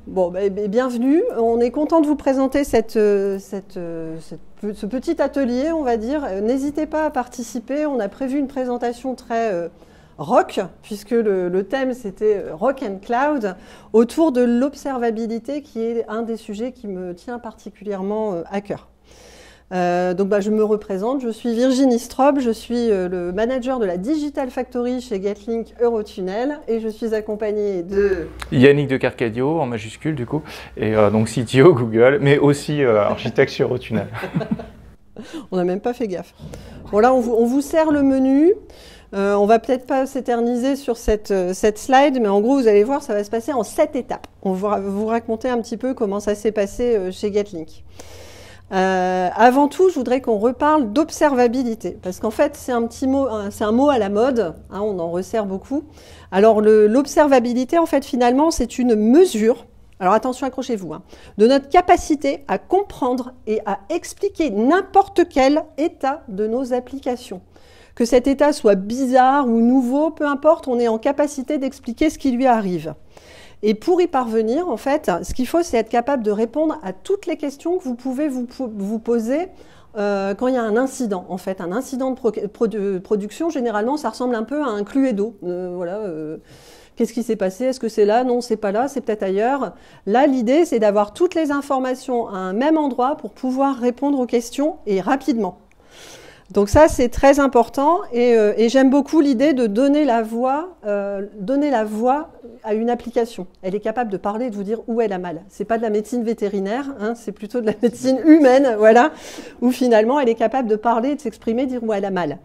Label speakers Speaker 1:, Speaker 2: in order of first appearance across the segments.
Speaker 1: Bon, bienvenue. On est content de vous présenter ce petit atelier, on va dire. N'hésitez pas à participer. On a prévu une présentation très rock, puisque le thème c'était Rock and Cloud, autour de l'observabilité, qui est un des sujets qui me tient particulièrement à cœur. Donc je me représente, je suis Virginie Strobe, je suis le manager de la Digital Factory chez Getlink Eurotunnel et je suis accompagnée de
Speaker 2: Yannick de Carcadio en majuscule du coup, et donc CTO Google, mais aussi architecte chez Eurotunnel.
Speaker 1: On n'a même pas fait gaffe. Bon là on vous sert le menu, on va peut-être pas s'éterniser sur cette slide, mais en gros vous allez voir ça va se passer en 7 étapes. On va vous raconter un petit peu comment ça s'est passé chez Getlink. Avant tout, je voudrais qu'on reparle d'observabilité, parce qu'en fait, c'est un mot à la mode, hein, on en resserre beaucoup. Alors, l'observabilité, en fait, finalement, c'est une mesure, alors attention, accrochez-vous, hein, de notre capacité à comprendre et à expliquer n'importe quel état de nos applications. Que cet état soit bizarre ou nouveau, peu importe, on est en capacité d'expliquer ce qui lui arrive. Et pour y parvenir, en fait, ce qu'il faut, c'est être capable de répondre à toutes les questions que vous pouvez vous poser quand il y a un incident. En fait, un incident de production, généralement, ça ressemble un peu à un Cluedo. Qu'est-ce qui s'est passé? Est-ce que c'est là? Non, c'est pas là, c'est peut-être ailleurs. Là, l'idée, c'est d'avoir toutes les informations à un même endroit pour pouvoir répondre aux questions et rapidement. Donc ça, c'est très important et j'aime beaucoup l'idée de donner la voix à une application. Elle est capable de parler et de vous dire où elle a mal. C'est pas de la médecine vétérinaire, hein, c'est plutôt de la médecine humaine, voilà, où finalement elle est capable de parler, de s'exprimer, de dire où elle a mal.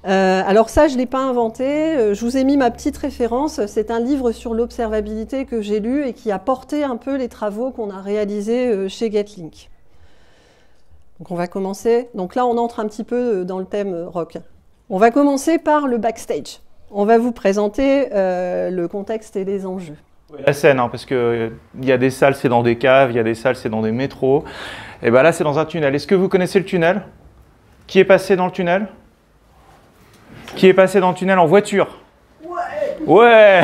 Speaker 1: Alors ça, je l'ai pas inventé. Je vous ai mis ma petite référence. C'est un livre sur l'observabilité que j'ai lu et qui a porté un peu les travaux qu'on a réalisés chez Getlink. Donc on va commencer. Donc là, on entre un petit peu dans le thème rock. On va commencer par le backstage. On va vous présenter le contexte et les enjeux.
Speaker 2: La scène, hein, parce qu'il y a des salles, c'est dans des caves, il y a des salles, c'est dans des métros. Et bien là, c'est dans un tunnel. Est-ce que vous connaissez le tunnel? Qui est passé dans le tunnel? Qui est passé dans le tunnel en voiture? Ouais.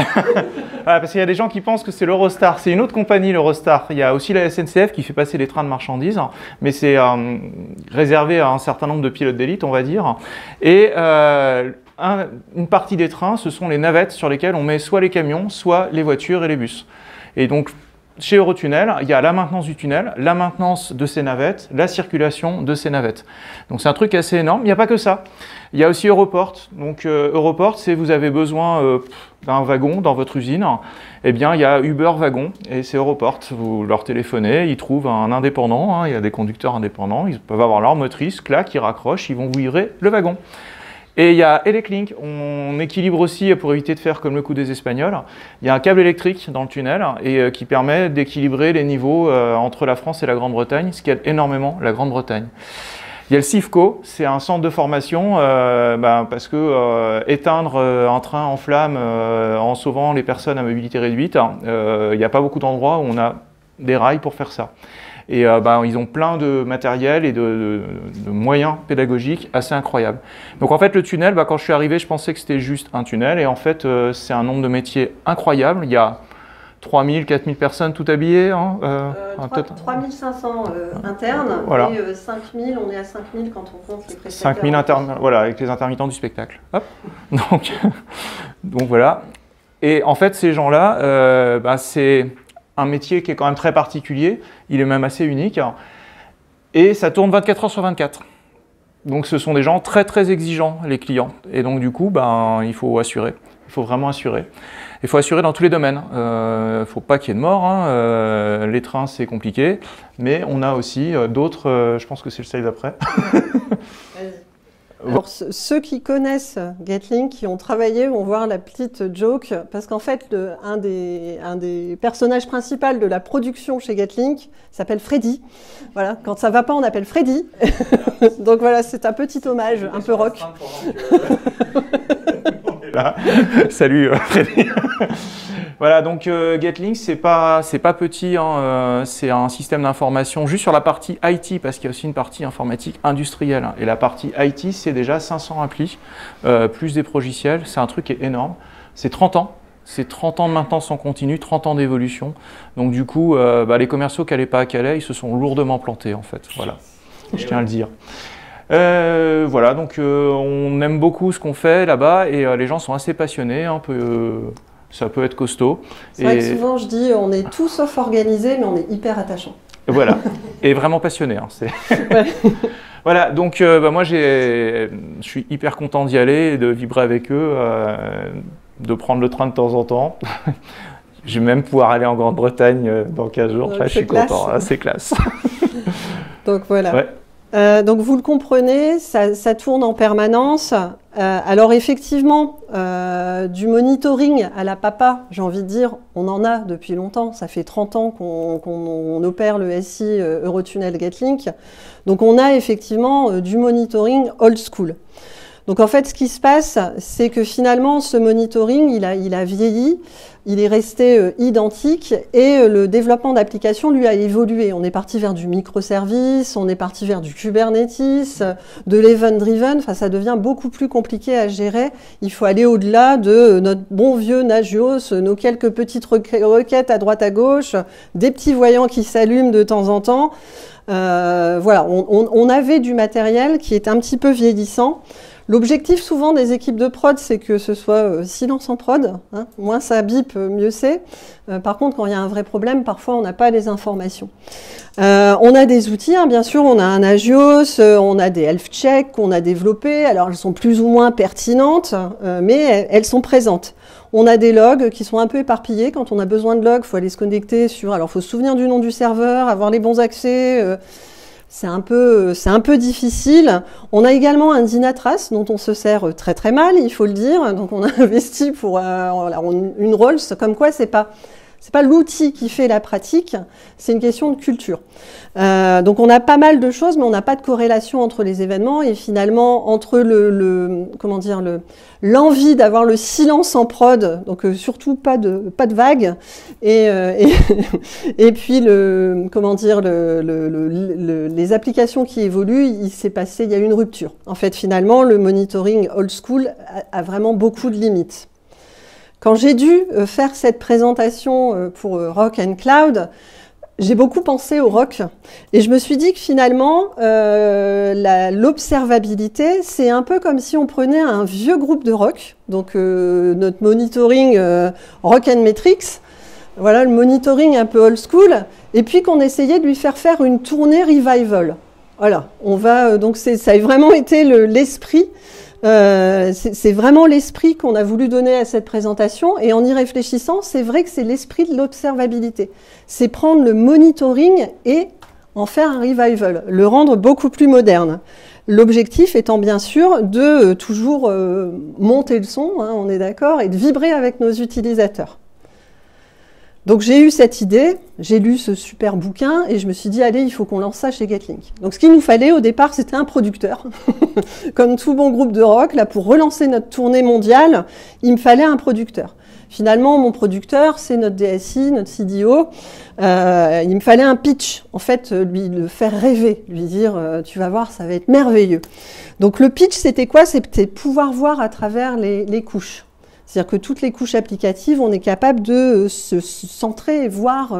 Speaker 2: Voilà, parce qu'il y a des gens qui pensent que c'est l'Eurostar. C'est une autre compagnie, l'Eurostar. Il y a aussi la SNCF qui fait passer les trains de marchandises, mais c'est réservé à un certain nombre de pilotes d'élite, on va dire. Et une partie des trains, ce sont les navettes sur lesquelles on met soit les camions, soit les voitures et les bus. Et donc, chez Eurotunnel, il y a la maintenance du tunnel, la maintenance de ces navettes, la circulation de ces navettes. Donc c'est un truc assez énorme. Il n'y a pas que ça. Il y a aussi Europort. Donc Europort, c'est vous avez besoin d'un wagon dans votre usine. Eh bien, il y a Uber Wagon et c'est Europort. Vous leur téléphonez, ils trouvent un indépendant. Hein, il y a des conducteurs indépendants. Ils peuvent avoir leur motrice, clac, ils raccrochent, ils vont vous livrer le wagon. Et il y a ElecLink, on équilibre aussi, pour éviter de faire comme le coup des Espagnols, il y a un câble électrique dans le tunnel et qui permet d'équilibrer les niveaux entre la France et la Grande-Bretagne, ce qui aide énormément la Grande-Bretagne. Il y a le CIFCO, c'est un centre de formation parce que éteindre un train en flammes en sauvant les personnes à mobilité réduite, il n'y a pas beaucoup d'endroits où on a des rails pour faire ça. Et ils ont plein de matériel et de moyens pédagogiques assez incroyables. Donc en fait, le tunnel, quand je suis arrivé, je pensais que c'était juste un tunnel. Et en fait, c'est un nombre de métiers incroyable. Il y a 3000, 4000 personnes tout habillées. Hein,
Speaker 1: 3500 internes, voilà. Et 5000, on est à 5000 quand on compte les prestataires.
Speaker 2: 5000 internes, voilà, avec les intermittents du spectacle. Hop. Donc voilà. Et en fait, ces gens-là, c'est un métier qui est quand même très particulier, il est même assez unique, et ça tourne 24 heures sur 24. Donc ce sont des gens très très exigeants, les clients, et donc du coup, il faut assurer, il faut vraiment assurer. Il faut assurer dans tous les domaines, il ne faut pas qu'il y ait de mort, hein. Les trains c'est compliqué, mais on a aussi d'autres, je pense que c'est le slide d'après.
Speaker 1: Alors, ceux qui connaissent Getlink, qui ont travaillé, vont voir la petite joke, parce qu'en fait, un des personnages principaux de la production chez Getlink s'appelle Freddy. Voilà, quand ça va pas, on appelle Freddy. Donc voilà, c'est un petit hommage, un peu rock.
Speaker 2: Là. Salut Freddy. Voilà, donc Getlink, c'est pas petit, hein, c'est un système d'information juste sur la partie IT, parce qu'il y a aussi une partie informatique industrielle. Hein, et la partie IT, c'est déjà 500 applis, plus des progiciels, c'est un truc qui est énorme. C'est 30 ans, C'est 30 ans de maintenance en continu, 30 ans d'évolution. Donc du coup, les commerciaux qui n'allaient pas à Calais, ils se sont lourdement plantés en fait. Voilà, je tiens à le dire. Voilà, donc on aime beaucoup ce qu'on fait là-bas et les gens sont assez passionnés, ça peut être costaud.
Speaker 1: C'est vrai que souvent je dis on est tout sauf organisé, mais on est hyper attachant.
Speaker 2: Voilà, et vraiment passionné. Hein,
Speaker 1: ouais.
Speaker 2: Voilà, donc moi je suis hyper content d'y aller et de vibrer avec eux, de prendre le train de temps en temps. Je vais même pouvoir aller en Grande-Bretagne dans 15 jours, là, je suis content, c'est classe.
Speaker 1: Donc voilà.
Speaker 2: Ouais.
Speaker 1: Donc vous le comprenez, ça tourne en permanence. Alors effectivement, du monitoring à la papa, j'ai envie de dire, on en a depuis longtemps. Ça fait 30 ans qu'on opère le SI Eurotunnel Getlink. Donc on a effectivement du monitoring old school. Donc en fait, ce qui se passe, c'est que finalement, ce monitoring, il a vieilli, il est resté identique et le développement d'applications, lui, a évolué. On est parti vers du microservice, on est parti vers du Kubernetes, de l'event-driven. Enfin, ça devient beaucoup plus compliqué à gérer. Il faut aller au-delà de notre bon vieux Nagios, nos quelques petites requêtes à droite à gauche, des petits voyants qui s'allument de temps en temps. Voilà, on avait du matériel qui est un petit peu vieillissant. L'objectif souvent des équipes de prod, c'est que ce soit silence en prod. Hein. Moins ça bip, mieux c'est. Par contre, quand il y a un vrai problème, parfois on n'a pas les informations. On a des outils, hein, bien sûr, on a un Nagios, on a des health checks qu'on a développés. Alors elles sont plus ou moins pertinentes, mais elles sont présentes. On a des logs qui sont un peu éparpillés. Quand on a besoin de logs, il faut aller se connecter sur... Alors il faut se souvenir du nom du serveur, avoir les bons accès... C'est un peu difficile. On a également un Dynatrace dont on se sert très très mal, il faut le dire. Donc on a investi pour une Rolls, comme quoi c'est pas l'outil qui fait la pratique, c'est une question de culture. Donc on a pas mal de choses, mais on n'a pas de corrélation entre les événements et finalement entre l'envie d'avoir le silence en prod, donc surtout pas de vagues, et puis les applications qui évoluent, il y a eu une rupture. En fait, finalement, le monitoring old school a vraiment beaucoup de limites. Quand j'ai dû faire cette présentation pour Rock and Cloud, j'ai beaucoup pensé au rock et je me suis dit que finalement, l'observabilité, c'est un peu comme si on prenait un vieux groupe de rock, donc notre monitoring Rock and Metrics, voilà le monitoring un peu old school, et puis qu'on essayait de lui faire une tournée revival. Voilà, donc ça a vraiment été l'esprit. C'est vraiment l'esprit qu'on a voulu donner à cette présentation et en y réfléchissant, c'est vrai que c'est l'esprit de l'observabilité. C'est prendre le monitoring et en faire un revival, le rendre beaucoup plus moderne. L'objectif étant bien sûr de toujours monter le son, hein, on est d'accord, et de vibrer avec nos utilisateurs. Donc j'ai eu cette idée, j'ai lu ce super bouquin et je me suis dit, allez, il faut qu'on lance ça chez Getlink. Donc ce qu'il nous fallait au départ, c'était un producteur. Comme tout bon groupe de rock, là, pour relancer notre tournée mondiale, il me fallait un producteur. Finalement, mon producteur, c'est notre DSI, notre CDO. Il me fallait un pitch, en fait, le faire rêver, lui dire, tu vas voir, ça va être merveilleux. Donc le pitch, c'était quoi? C'était pouvoir voir à travers les couches. C'est-à-dire que toutes les couches applicatives, on est capable de se centrer et voir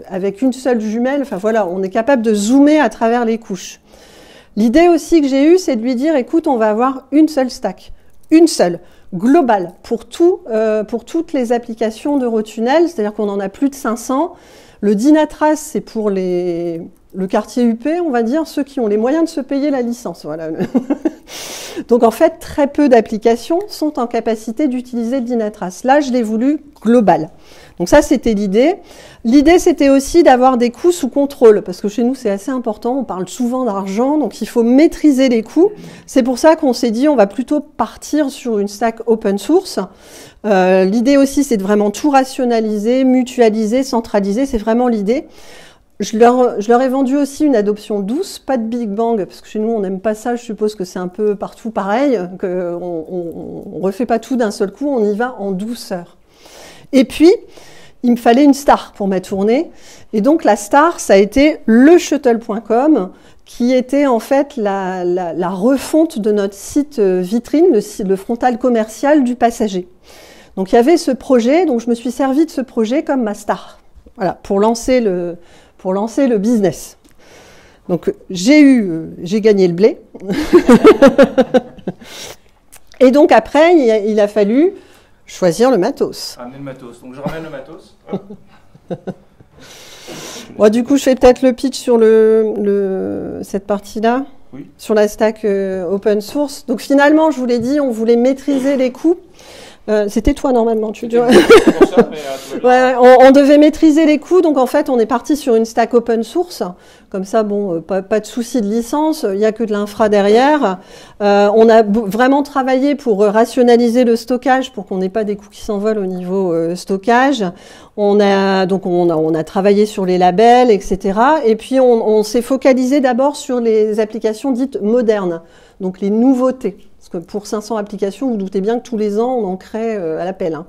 Speaker 1: avec une seule jumelle. Enfin voilà, on est capable de zoomer à travers les couches. L'idée aussi que j'ai eue, c'est de lui dire, écoute, on va avoir une seule stack, une seule, globale, pour toutes les applications d'Eurotunnel, c'est-à-dire qu'on en a plus de 500. Le Dynatrace, c'est pour le quartier UP, on va dire, ceux qui ont les moyens de se payer la licence. Voilà. Donc en fait, très peu d'applications sont en capacité d'utiliser le Dynatrace. Là, je l'ai voulu global. Donc ça, c'était l'idée. L'idée, c'était aussi d'avoir des coûts sous contrôle, parce que chez nous, c'est assez important. On parle souvent d'argent, donc il faut maîtriser les coûts. C'est pour ça qu'on s'est dit, on va plutôt partir sur une stack open source. L'idée aussi, c'est de vraiment tout rationaliser, mutualiser, centraliser. C'est vraiment l'idée. Je leur ai vendu aussi une adoption douce, pas de Big Bang, parce que chez nous, on n'aime pas ça. Je suppose que c'est un peu partout pareil, qu'on refait pas tout d'un seul coup, on y va en douceur. Et puis, il me fallait une star pour ma tournée. Et donc, la star, ça a été le shuttle.com, qui était en fait la refonte de notre site vitrine, le frontal commercial du passager. Donc il y avait ce projet, donc je me suis servi de ce projet comme ma star, voilà, pour lancer le business. Donc j'ai gagné le blé. Et donc après, il a fallu choisir le matos.
Speaker 2: Ramener le matos. Donc je ramène le matos.
Speaker 1: Bon, du coup, je fais peut-être le pitch sur cette partie-là,
Speaker 2: oui. Sur
Speaker 1: la stack open source. Donc finalement, je vous l'ai dit, on voulait maîtriser les coûts. C'était toi normalement, tu dis. Ouais, on devait maîtriser les coûts, donc en fait on est parti sur une stack open source. Comme ça, bon, pas de souci de licence, il n'y a que de l'infra derrière. On a vraiment travaillé pour rationaliser le stockage, pour qu'on n'ait pas des coûts qui s'envolent au niveau stockage. On a travaillé sur les labels, etc. Et puis on s'est focalisé d'abord sur les applications dites modernes, donc les nouveautés. Parce que pour 500 applications, vous doutez bien que tous les ans, on en crée à l'appel. Hein.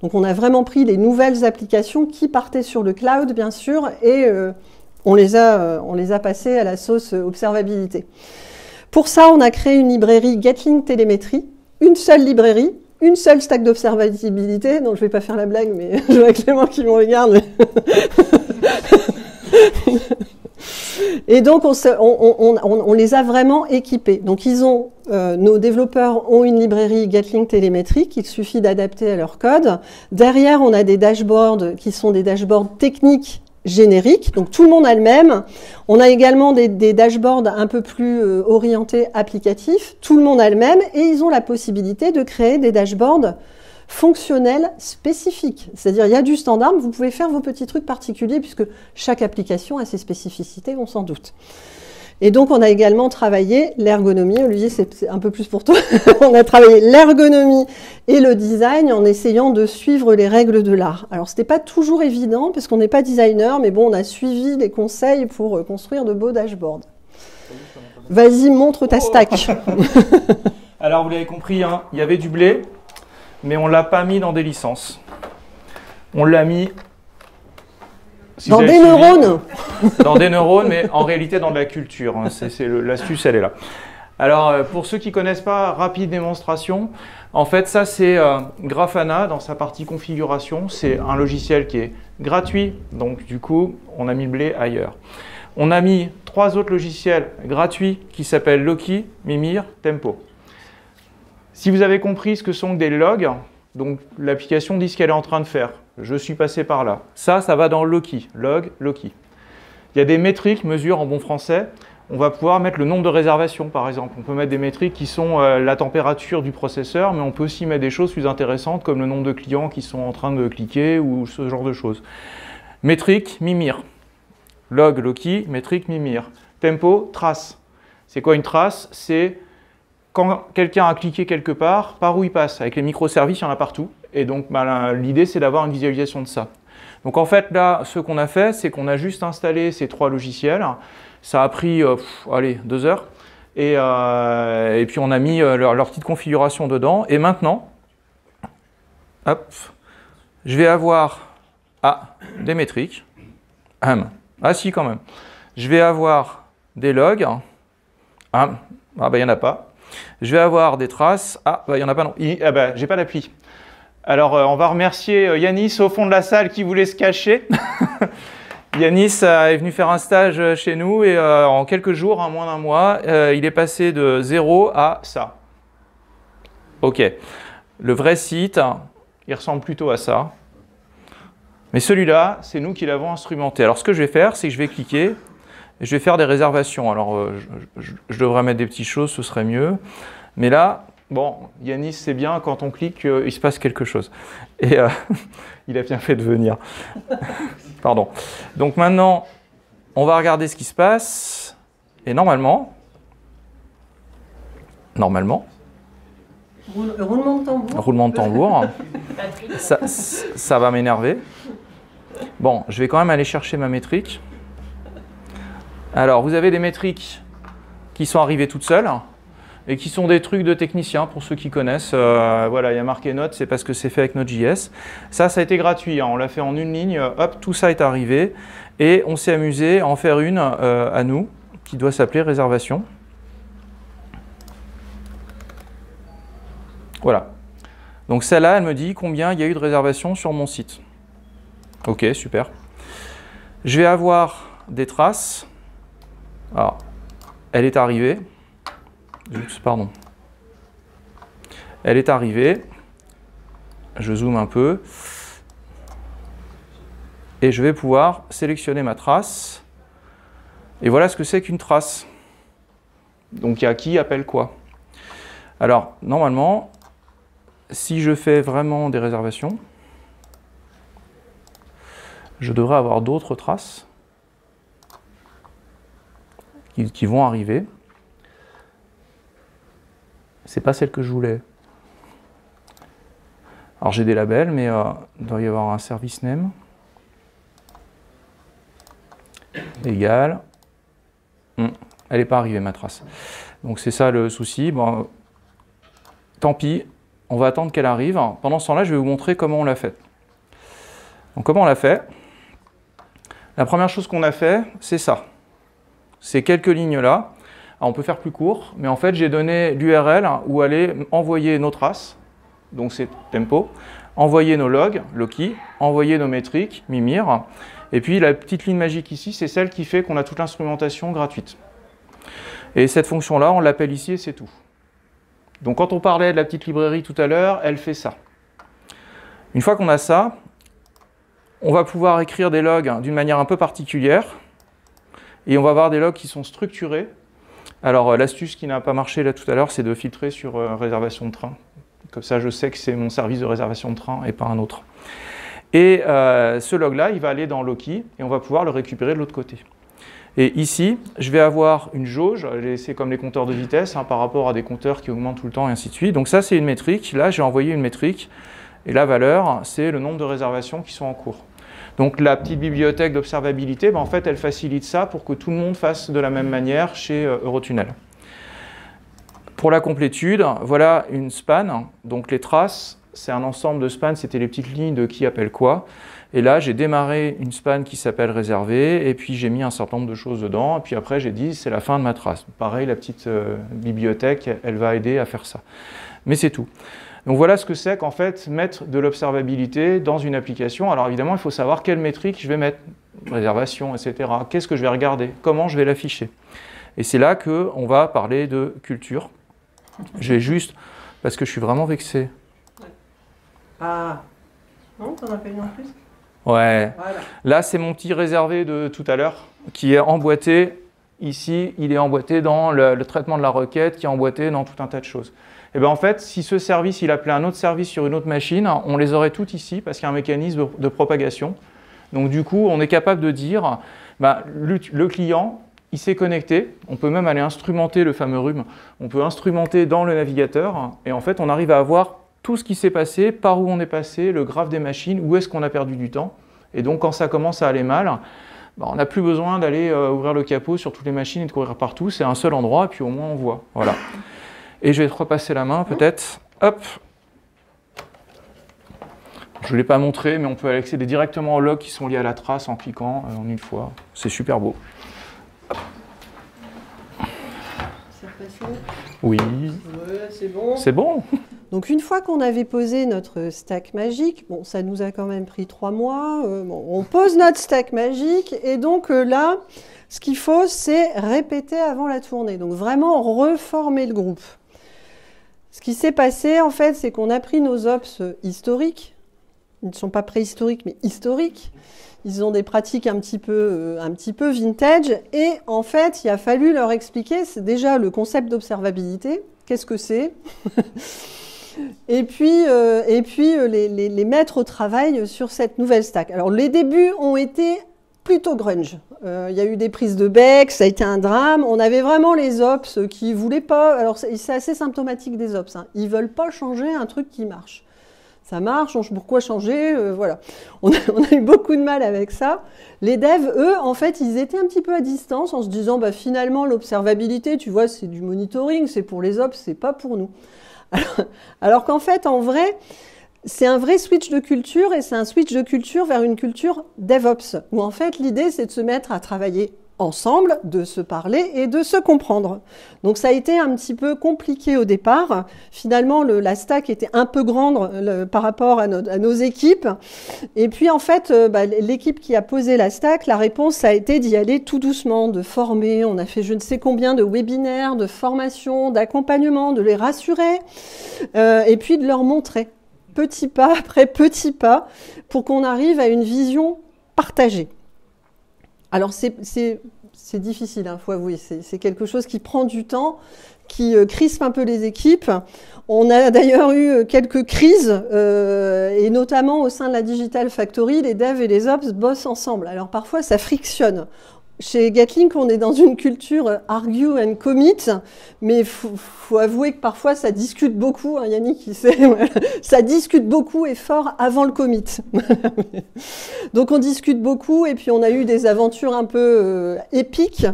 Speaker 1: Donc on a vraiment pris les nouvelles applications qui partaient sur le cloud, bien sûr, et on les a passées à la sauce observabilité. Pour ça, on a créé une librairie Gatling Télémétrie, une seule librairie, une seule stack d'observabilité. Non, je ne vais pas faire la blague, mais je vois Clément qui me regarde. Mais et donc, on les a vraiment équipés. Donc, nos développeurs ont une librairie Gatling Télémétrie qu'il suffit d'adapter à leur code. Derrière, on a des dashboards qui sont des dashboards techniques génériques. Donc, tout le monde a le même. On a également des dashboards un peu plus orientés applicatifs. Tout le monde a le même. Et ils ont la possibilité de créer des dashboards fonctionnel spécifique. C'est-à-dire, il y a du standard, mais vous pouvez faire vos petits trucs particuliers puisque chaque application a ses spécificités, on s'en doute. Et donc, on a également travaillé l'ergonomie. Olivier, c'est un peu plus pour toi. On a travaillé l'ergonomie et le design en essayant de suivre les règles de l'art. Alors, c'était pas toujours évident parce qu'on n'est pas designer, mais bon, on a suivi les conseils pour construire de beaux dashboards. Vas-y, montre ta stack.
Speaker 2: Alors, vous l'avez compris, hein, il y avait du blé. Mais on ne l'a pas mis dans des licences. On l'a mis...
Speaker 1: Dans des neurones.
Speaker 2: Dans des neurones, mais en réalité dans de la culture. Hein. L'astuce, elle est là. Alors, pour ceux qui ne connaissent pas, rapide démonstration. En fait, ça, c'est Grafana dans sa partie configuration. C'est un logiciel qui est gratuit. Donc, du coup, on a mis le blé ailleurs. On a mis 3 autres logiciels gratuits qui s'appellent Loki, Mimir, Tempo. Si vous avez compris ce que sont des logs, donc l'application dit ce qu'elle est en train de faire. Je suis passé par là. Ça va dans Loki. Log, Loki. Il y a des métriques, mesures en bon français. On va pouvoir mettre le nombre de réservations, par exemple. On peut mettre des métriques qui sont la température du processeur, mais on peut aussi mettre des choses plus intéressantes, comme le nombre de clients qui sont en train de cliquer ou ce genre de choses. Métrique, Mimir. Log, Loki, métrique, Mimir. Tempo, trace. C'est quoi une trace? C'est quand quelqu'un a cliqué quelque part, par où il passe. Avec les microservices, il y en a partout. Et donc, l'idée, c'est d'avoir une visualisation de ça. Donc, en fait, là, ce qu'on a fait, c'est qu'on a juste installé ces 3 logiciels. Ça a pris, 2 heures. Et puis, on a mis leur petite configuration dedans. Et maintenant, hop, je vais avoir des métriques. Ah, si, quand même. Je vais avoir des logs. Il n'y en a pas. Je vais avoir des traces. Il n'y en a pas non. J'ai pas d'appli. Alors, on va remercier Yanis au fond de la salle qui voulait se cacher. Yanis est venu faire un stage chez nous et en quelques jours, moins d'un mois, il est passé de 0 à ça. Ok. Le vrai site, il ressemble plutôt à ça. Mais celui-là, c'est nous qui l'avons instrumenté. Alors, ce que je vais faire, c'est que je vais cliquer. Je vais faire des réservations. Alors, je devrais mettre des petites choses, ce serait mieux. Mais là, bon, Yanis, c'est bien, quand on clique, il se passe quelque chose. Et il a bien fait de venir. Pardon. Donc maintenant, on va regarder ce qui se passe. Et normalement...
Speaker 1: Roulement de tambour.
Speaker 2: Roulement de tambour. Ça va m'énerver. Bon, je vais quand même aller chercher ma métrique. Alors, vous avez des métriques qui sont arrivées toutes seules et qui sont des trucs de techniciens, pour ceux qui connaissent. Voilà, il y a marqué Note, c'est parce que c'est fait avec Node.js. Ça a été gratuit, hein, on l'a fait en une ligne, hop, tout ça est arrivé. Et on s'est amusé à en faire une à nous, qui doit s'appeler réservation. Voilà. Donc celle-là, elle me dit combien il y a eu de réservations sur mon site. Ok, super. Je vais avoir des traces. Alors, elle est arrivée. Oups, pardon. Elle est arrivée. Je zoome un peu. Et je vais pouvoir sélectionner ma trace. Et voilà ce que c'est qu'une trace. Donc, il y a qui appelle quoi. Alors, normalement, si je fais vraiment des réservations, je devrais avoir d'autres traces qui vont arriver. C'est pas celle que je voulais. Alors j'ai des labels, mais il doit y avoir un service name égal. Elle n'est pas arrivée ma trace. Donc c'est ça le souci. Bon, tant pis, on va attendre qu'elle arrive. Pendant ce temps-là, je vais vous montrer comment on l'a fait. Donc comment on l'a fait? La première chose qu'on a fait, c'est ça. Ces quelques lignes-là. On peut faire plus court, mais en fait, j'ai donné l'URL où aller envoyer nos traces. Donc c'est tempo. Envoyer nos logs, Loki. Envoyer nos métriques, Mimir. Et puis la petite ligne magique ici, c'est celle qui fait qu'on a toute l'instrumentation gratuite. Et cette fonction-là, on l'appelle ici et c'est tout. Donc quand on parlait de la petite librairie tout à l'heure, elle fait ça. Une fois qu'on a ça, on va pouvoir écrire des logs d'une manière un peu particulière. Et on va avoir des logs qui sont structurés. Alors l'astuce qui n'a pas marché là tout à l'heure, c'est de filtrer sur réservation de train. Comme ça, je sais que c'est mon service de réservation de train et pas un autre. Et ce log-là, il va aller dans Loki et on va pouvoir le récupérer de l'autre côté. Et ici, je vais avoir une jauge, c'est comme les compteurs de vitesse, par rapport à des compteurs qui augmentent tout le temps et ainsi de suite. Donc ça, c'est une métrique. Là, j'ai envoyé une métrique et la valeur, c'est le nombre de réservations qui sont en cours. Donc la petite bibliothèque d'observabilité, en fait, elle facilite ça pour que tout le monde fasse de la même manière chez Eurotunnel. Pour la complétude, voilà une span. Donc les traces, c'est un ensemble de spans, c'était les petites lignes de qui appelle quoi. Et là, j'ai démarré une span qui s'appelle réservé, et puis j'ai mis un certain nombre de choses dedans, et puis après j'ai dit c'est la fin de ma trace. Pareil, la petite bibliothèque, elle va aider à faire ça. Mais c'est tout. Donc voilà ce que c'est qu'en fait mettre de l'observabilité dans une application. Alors évidemment, il faut savoir quelle métrique je vais mettre, réservation, etc. Qu'est-ce que je vais regarder, comment je vais l'afficher. Et c'est là qu'on va parler de culture. Je vais juste, parce que je suis vraiment vexé.
Speaker 1: Ah, non, t'en as fait une en plus?
Speaker 2: Ouais.
Speaker 1: Voilà.
Speaker 2: Là, c'est mon petit réservé de tout à l'heure qui est emboîté. Ici, il est emboîté dans le traitement de la requête, qui est emboîté dans tout un tas de choses. Et bien en fait, si ce service, il appelait un autre service sur une autre machine, on les aurait toutes ici parce qu'il y a un mécanisme de propagation. Donc du coup, on est capable de dire, le client, il s'est connecté. On peut même aller instrumenter le fameux rhume. On peut instrumenter dans le navigateur. Et en fait, on arrive à avoir tout ce qui s'est passé, par où on est passé, le graphe des machines, où est-ce qu'on a perdu du temps. Et donc, quand ça commence à aller mal, on n'a plus besoin d'aller ouvrir le capot sur toutes les machines et de courir partout. C'est un seul endroit, et puis au moins on voit. Voilà. Et je vais te repasser la main, peut-être. Hop. Je ne l'ai pas montré, mais on peut accéder directement aux logs qui sont liés à la trace en cliquant en une fois. C'est super beau.
Speaker 1: C'est repassé?
Speaker 2: Oui.
Speaker 1: Ouais, c'est bon.
Speaker 2: C'est bon.
Speaker 1: Donc une fois qu'on avait posé notre stack magique, bon, ça nous a quand même pris 3 mois, on pose notre stack magique et donc là, ce qu'il faut, c'est répéter avant la tournée. Donc vraiment reformer le groupe. Ce qui s'est passé, en fait, c'est qu'on a pris nos ops historiques. Ils ne sont pas préhistoriques, mais historiques. Ils ont des pratiques un petit peu vintage. Et en fait, il a fallu leur expliquer, c'est déjà le concept d'observabilité. Qu'est-ce que c'est? Et puis les mettre au travail sur cette nouvelle stack. Alors les débuts ont été plutôt grunge. Il y a eu des prises de bec, ça a été un drame. On avait vraiment les ops qui voulaient pas. Alors c'est assez symptomatique des ops. Ils veulent pas changer un truc qui marche. Ça marche, pourquoi changer? Voilà. On a eu beaucoup de mal avec ça. Les devs, eux, en fait, ils étaient un petit peu à distance en se disant, finalement, l'observabilité, tu vois, c'est du monitoring, c'est pour les ops, c'est pas pour nous. Alors qu'en fait, en vrai, c'est un vrai switch de culture et c'est un switch de culture vers une culture DevOps où en fait l'idée c'est de se mettre à travailler ensemble, de se parler et de se comprendre. Donc ça a été un petit peu compliqué au départ. Finalement, la stack était un peu grande par rapport à nos équipes. Et puis en fait, l'équipe qui a posé la stack, la réponse a été d'y aller tout doucement, de former. On a fait je ne sais combien de webinaires, de formations, d'accompagnement, de les rassurer et puis de leur montrer petit pas après petit pas pour qu'on arrive à une vision partagée. Alors c'est difficile, il faut avouer, c'est quelque chose qui prend du temps, qui crispe un peu les équipes. On a d'ailleurs eu quelques crises, et notamment au sein de la Digital Factory, les devs et les ops bossent ensemble. Alors parfois ça frictionne. Chez Getlink, on est dans une culture argue and commit, mais faut avouer que parfois ça discute beaucoup, hein, Yannick il sait, ça discute beaucoup et fort avant le commit. Donc on discute beaucoup et puis on a eu des aventures un peu épiques.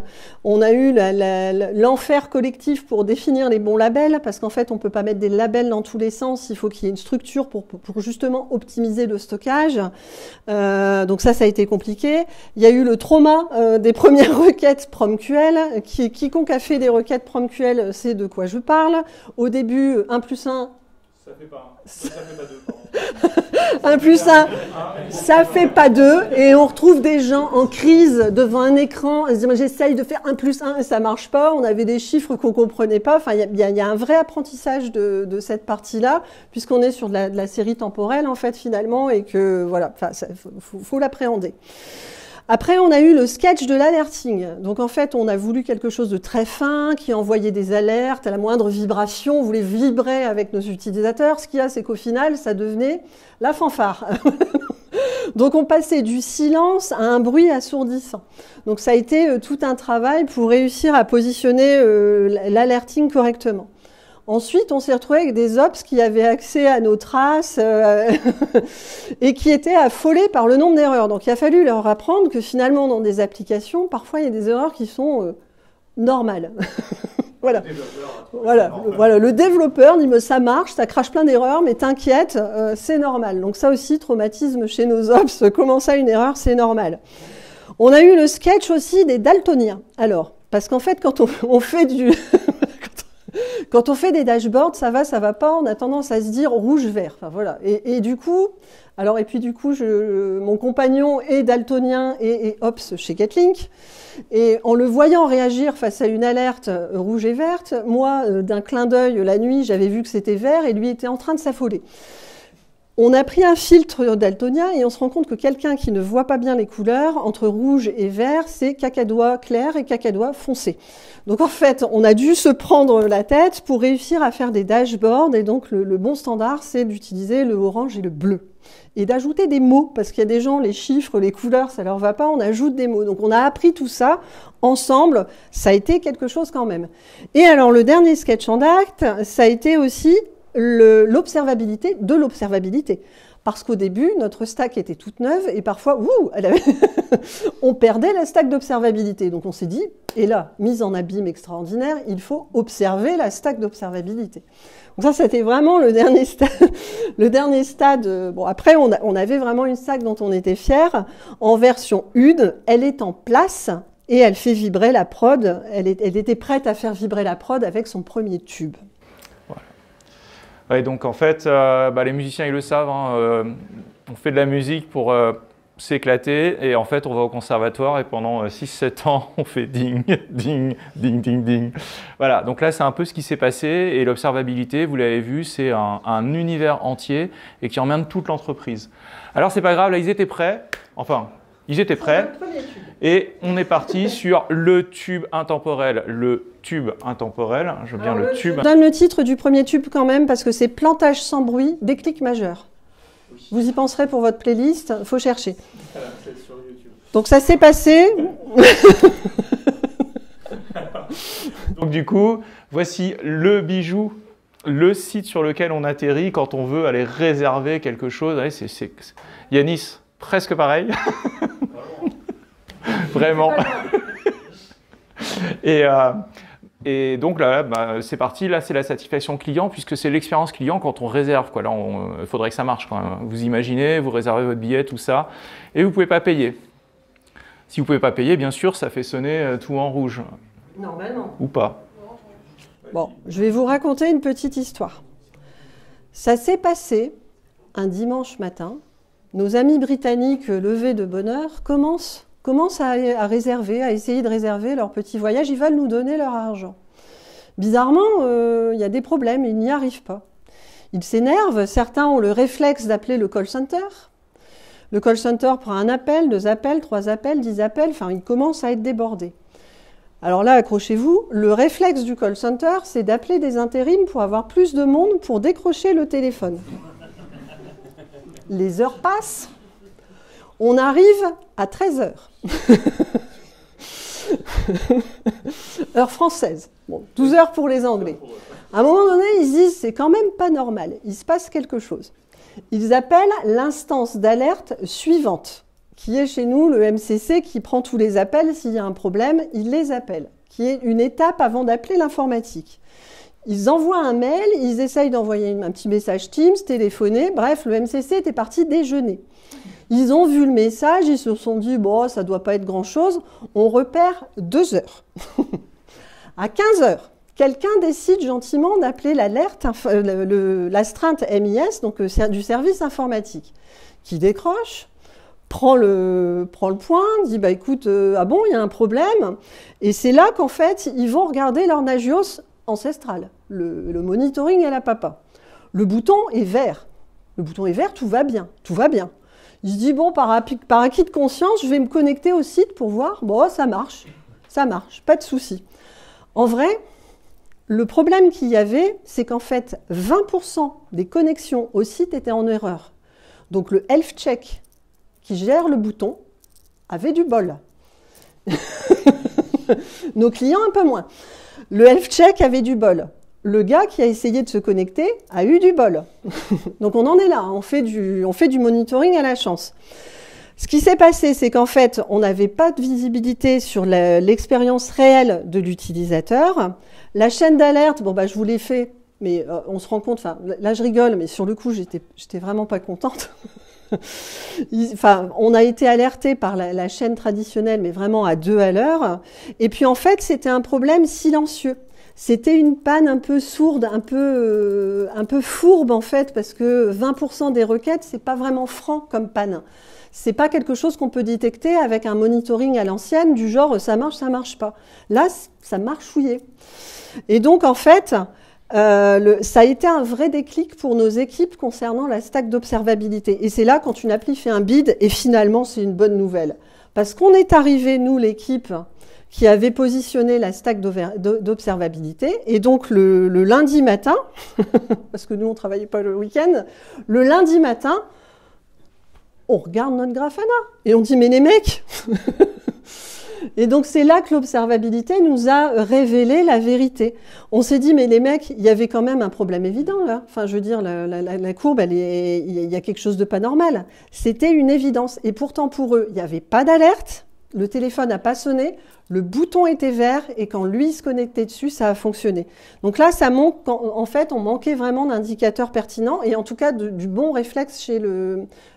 Speaker 1: On a eu l'enfer collectif pour définir les bons labels, parce qu'en fait on peut pas mettre des labels dans tous les sens, il faut qu'il y ait une structure pour justement optimiser le stockage. Donc ça a été compliqué. Il y a eu le trauma des premières requêtes PromQL. Quiconque a fait des requêtes PromQL sait de quoi je parle. Au début, 1 plus 1...
Speaker 2: Ça fait pas 2.
Speaker 1: 1 plus 1, ça fait pas 2. Et on retrouve des gens en crise devant un écran. Ils se disent, j'essaye de faire 1 plus 1 et ça marche pas. On avait des chiffres qu'on comprenait pas. Enfin, il y a un vrai apprentissage de cette partie-là, puisqu'on est sur de la série temporelle, en fait, finalement, et que, voilà, enfin, faut l'appréhender. Après, on a eu le sketch de l'alerting. Donc, en fait, on a voulu quelque chose de très fin, qui envoyait des alertes à la moindre vibration. On voulait vibrer avec nos utilisateurs. Ce qu'il y a, c'est qu'au final, ça devenait la fanfare. Donc, on passait du silence à un bruit assourdissant. Donc, ça a été tout un travail pour réussir à positionner l'alerting correctement. Ensuite, on s'est retrouvé avec des ops qui avaient accès à nos traces et qui étaient affolés par le nombre d'erreurs. Donc, il a fallu leur apprendre que finalement, dans des applications, parfois, il y a des erreurs qui sont normales. Voilà. Voilà. Le développeur dit, ça marche, ça crache plein d'erreurs, mais t'inquiète, c'est normal. Donc, ça aussi, traumatisme chez nos ops. Comment ça, une erreur, c'est normal. On a eu le sketch aussi des daltoniens. Alors, parce qu'en fait, quand on fait du... Quand on fait des dashboards, ça va pas, on a tendance à se dire rouge-vert. Enfin, voilà. Et du coup, mon compagnon est daltonien et ops chez Getlink. Et en le voyant réagir face à une alerte rouge et verte, moi, d'un clin d'œil la nuit, j'avais vu que c'était vert et lui était en train de s'affoler. On a pris un filtre daltonien et on se rend compte que quelqu'un qui ne voit pas bien les couleurs, entre rouge et vert, c'est cacadois clair et cacadois foncé. Donc en fait, on a dû se prendre la tête pour réussir à faire des dashboards. Et donc le bon standard, c'est d'utiliser le orange et le bleu. Et d'ajouter des mots, parce qu'il y a des gens, les chiffres, les couleurs, ça leur va pas, on ajoute des mots. Donc on a appris tout ça ensemble, ça a été quelque chose quand même. Et alors le dernier sketch en acte, ça a été aussi l'observabilité de l'observabilité. Parce qu'au début, notre stack était toute neuve et parfois, on perdait la stack d'observabilité. Donc on s'est dit, et là, mise en abîme extraordinaire, il faut observer la stack d'observabilité. Donc ça, c'était vraiment le dernier stade. Le dernier stade. Bon, après, on avait vraiment une stack dont on était fiers. En version UD, elle est en place et elle fait vibrer la prod. Elle était prête à faire vibrer la prod avec son premier tube.
Speaker 2: Ouais, donc en fait, les musiciens ils le savent, hein, on fait de la musique pour s'éclater et en fait on va au conservatoire et pendant 6-7 ans on fait ding, ding, ding, ding, ding. Voilà, donc là c'est un peu ce qui s'est passé et l'observabilité, vous l'avez vu, c'est un univers entier et qui emmène toute l'entreprise. Alors c'est pas grave, là ils étaient prêts, enfin ils étaient prêts et on est parti sur le tube intemporel, je veux bien le tube.
Speaker 1: Je donne le titre du premier tube quand même parce que c'est plantage sans bruit, déclic majeur. Oui. Vous y penserez pour votre playlist, il faut chercher. Sur YouTube. Donc ça s'est passé.
Speaker 2: Donc du coup, voici le bijou, le site sur lequel on atterrit quand on veut aller réserver quelque chose. Allez, Yanis, presque pareil. Vraiment. Et donc là, c'est parti. Là, c'est la satisfaction client puisque c'est l'expérience client quand on réserve. Quoi. Là, il faudrait que ça marche. Quand même. Vous imaginez, vous réservez votre billet, tout ça, et vous ne pouvez pas payer. Si vous ne pouvez pas payer, bien sûr, ça fait sonner tout en rouge.
Speaker 1: Normalement.
Speaker 2: Ou pas.
Speaker 1: Bon, je vais vous raconter une petite histoire. Ça s'est passé un dimanche matin. Nos amis britanniques levés de bonne heure commencent à réserver, à essayer de réserver leur petit voyage. Ils veulent nous donner leur argent. Bizarrement, il y a des problèmes, ils n'y arrivent pas. Ils s'énervent, certains ont le réflexe d'appeler le call center. Le call center prend un appel, 2 appels, 3 appels, 10 appels, enfin, il commence à être débordé. Alors là, accrochez-vous, le réflexe du call center, c'est d'appeler des intérims pour avoir plus de monde pour décrocher le téléphone. Les heures passent, on arrive à 13 heures. Heure française, bon, 12 heures pour les Anglais. À un moment donné, ils se disent, c'est quand même pas normal, il se passe quelque chose. Ils appellent l'instance d'alerte suivante, qui est chez nous le MCC qui prend tous les appels. S'il y a un problème, il les appelle, qui est une étape avant d'appeler l'informatique. Ils envoient un mail, ils essayent d'envoyer un petit message Teams, téléphoner, bref, le MCC était parti déjeuner. Ils ont vu le message, ils se sont dit, bon, ça ne doit pas être grand-chose, on repère 2 heures. À 15 heures, quelqu'un décide gentiment d'appeler l'alerte, l'astreinte MIS, donc du service informatique, qui décroche, prend le point, dit bah écoute, ah bon, il y a un problème. Et c'est là qu'en fait, ils vont regarder leur Nagios ancestral, le monitoring à la papa. Le bouton est vert. Le bouton est vert, tout va bien, tout va bien. Il se dit bon, par acquis de conscience, je vais me connecter au site pour voir, bon, ça marche, pas de souci. En vrai, le problème qu'il y avait, c'est qu'en fait, 20% des connexions au site étaient en erreur. Donc le health check qui gère le bouton avait du bol. Nos clients un peu moins. Le health check avait du bol. Le gars qui a essayé de se connecter a eu du bol. Donc on en est là, hein. On fait du monitoring à la chance. Ce qui s'est passé, c'est qu'en fait, on n'avait pas de visibilité sur l'expérience réelle de l'utilisateur. La chaîne d'alerte, bon bah je vous l'ai fait, mais on se rend compte, enfin là je rigole, mais sur le coup j'étais vraiment pas contente. Enfin, on a été alerté par la chaîne traditionnelle, mais vraiment à 2 à l'heure. Et puis en fait, c'était un problème silencieux. C'était une panne un peu sourde, un peu fourbe en fait, parce que 20% des requêtes, c'est pas vraiment franc comme panne. C'est pas quelque chose qu'on peut détecter avec un monitoring à l'ancienne, du genre ça marche pas. Là, ça marchouillait. Et donc en fait, ça a été un vrai déclic pour nos équipes concernant la stack d'observabilité. Et c'est là quand une appli fait un bid, et finalement c'est une bonne nouvelle. Parce qu'on est arrivé, nous l'équipe, qui avait positionné la stack d'observabilité. Et donc le lundi matin, parce que nous on ne travaillait pas le week-end, le lundi matin, on regarde notre Grafana et on dit mais les mecs. Et donc c'est là que l'observabilité nous a révélé la vérité. On s'est dit mais les mecs, il y avait quand même un problème évident là. Enfin je veux dire la courbe, il y a quelque chose de pas normal. C'était une évidence. Et pourtant pour eux, il n'y avait pas d'alerte, le téléphone n'a pas sonné, le bouton était vert et quand lui se connectait dessus, ça a fonctionné. Donc là, ça montre qu'en fait, on manquait vraiment d'indicateurs pertinents et en tout cas du bon réflexe chez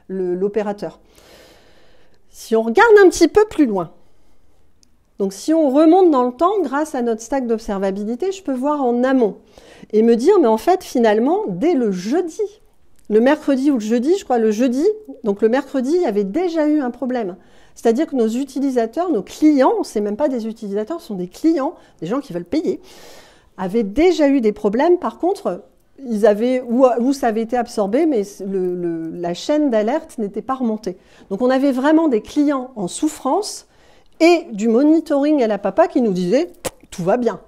Speaker 1: l'opérateur. Si on regarde un petit peu plus loin, donc si on remonte dans le temps, grâce à notre stack d'observabilité, je peux voir en amont et me dire, mais en fait, finalement, dès le jeudi, le mercredi ou le jeudi, je crois le jeudi, donc le mercredi, il y avait déjà eu un problème. C'est-à-dire que nos utilisateurs, nos clients, ce n'est même pas des utilisateurs, ce sont des clients, des gens qui veulent payer, avaient déjà eu des problèmes. Par contre, ils avaient, ou ça avait été absorbé, mais la chaîne d'alerte n'était pas remontée. Donc on avait vraiment des clients en souffrance et du monitoring à la papa qui nous disait « tout va bien ».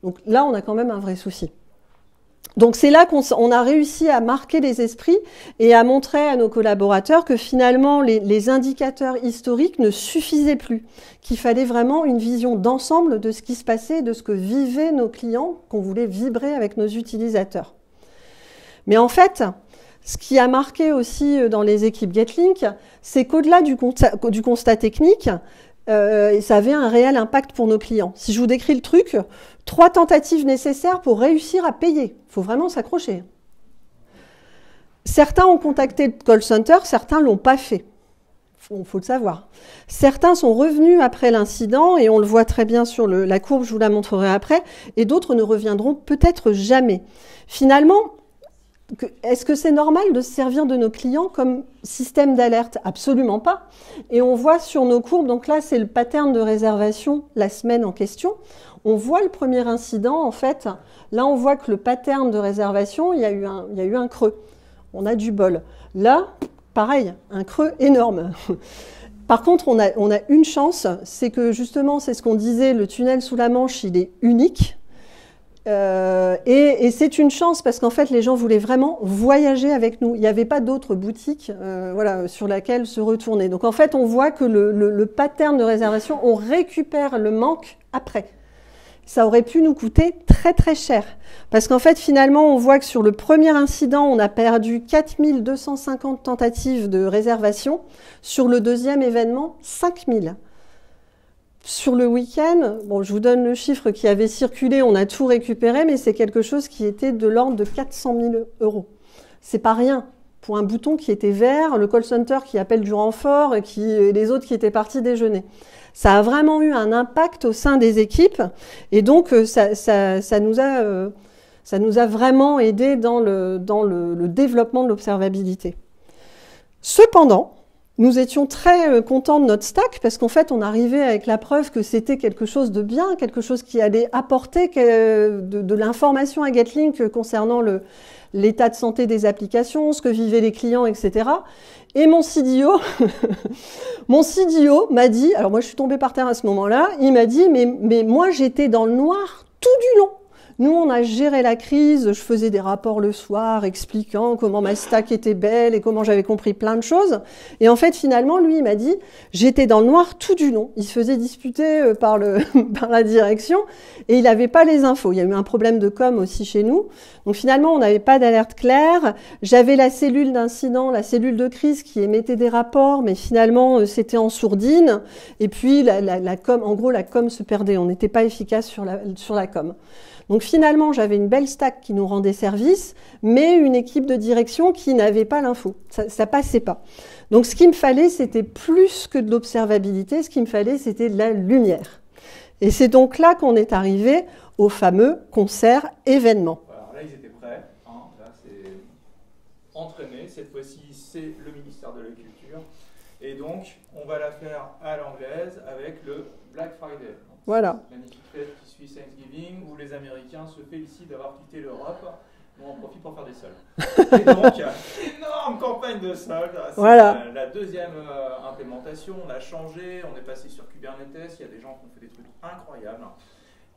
Speaker 1: Donc là, on a quand même un vrai souci. Donc c'est là qu'on a réussi à marquer les esprits et à montrer à nos collaborateurs que finalement les indicateurs historiques ne suffisaient plus, qu'il fallait vraiment une vision d'ensemble de ce qui se passait, de ce que vivaient nos clients, qu'on voulait vibrer avec nos utilisateurs. Mais en fait, ce qui a marqué aussi dans les équipes Getlink, c'est qu'au-delà du constat technique, ça avait un réel impact pour nos clients. Si je vous décris le truc, 3 tentatives nécessaires pour réussir à payer. Il faut vraiment s'accrocher. Certains ont contacté le call center, certains ne l'ont pas fait. faut le savoir. Certains sont revenus après l'incident, et on le voit très bien sur la courbe, je vous la montrerai après, et d'autres ne reviendront peut-être jamais. Finalement, est-ce que c'est normal de se servir de nos clients comme système d'alerte? Absolument pas. Et on voit sur nos courbes, donc là c'est le pattern de réservation la semaine en question, on voit le premier incident, en fait, là on voit que le pattern de réservation, il y a eu un creux. On a du bol. Là, pareil, un creux énorme. Par contre, on a une chance, c'est que justement, c'est ce qu'on disait, le tunnel sous la Manche, il est unique. Et c'est une chance parce qu'en fait, les gens voulaient vraiment voyager avec nous. Il n'y avait pas d'autres boutiques voilà, sur laquelle se retourner. Donc en fait, on voit que le pattern de réservation, on récupère le manque après. Ça aurait pu nous coûter très très cher. Parce qu'en fait, finalement, on voit que sur le premier incident, on a perdu 4250 tentatives de réservation. Sur le deuxième événement, 5000. Sur le week-end, bon, je vous donne le chiffre qui avait circulé, on a tout récupéré, mais c'est quelque chose qui était de l'ordre de 400 000 €. C'est pas rien. Pour un bouton qui était vert, le call center qui appelle du renfort et les autres qui étaient partis déjeuner. Ça a vraiment eu un impact au sein des équipes et donc ça nous a vraiment aidé dans le développement de l'observabilité. Cependant, nous étions très contents de notre stack parce qu'en fait, on arrivait avec la preuve que c'était quelque chose de bien, quelque chose qui allait apporter de l'information à Getlink concernant l'état de santé des applications, ce que vivaient les clients, etc. Et mon CDO, m'a dit, alors moi je suis tombée par terre à ce moment-là, il m'a dit, mais moi j'étais dans le noir tout du long. Nous, on a géré la crise, je faisais des rapports le soir expliquant comment ma stack était belle et comment j'avais compris plein de choses. Et en fait, finalement, lui, il m'a dit, j'étais dans le noir tout du long. Il se faisait disputer par la direction et il n'avait pas les infos. Il y a eu un problème de com aussi chez nous. Donc finalement, on n'avait pas d'alerte claire. J'avais la cellule d'incident, la cellule de crise qui émettait des rapports, mais finalement, c'était en sourdine. Et puis, la com, en gros, la com se perdait. On n'était pas efficace sur la com. Donc finalement, j'avais une belle stack qui nous rendait service, mais une équipe de direction qui n'avait pas l'info. Ça passait pas. Donc ce qu'il me fallait, c'était plus que de l'observabilité, ce qu'il me fallait, c'était de la lumière. Et c'est donc là qu'on est arrivé au fameux concert événement.
Speaker 2: Alors là, ils étaient prêts. Hein. Là, c'est entraîné. Cette fois-ci, c'est le ministère de la Culture. Et donc, on va la faire à l'anglaise avec le Black Friday. Donc,
Speaker 1: voilà.
Speaker 2: Magnifique fête qui suit Thanksgiving, où les Américains se félicitent d'avoir quitté l'Europe. On en profite pour faire des soldes. Et donc, énorme campagne de soldes. C'est
Speaker 1: voilà.
Speaker 2: La deuxième implémentation. On a changé, on est passé sur Kubernetes. Il y a des gens qui ont fait des trucs incroyables.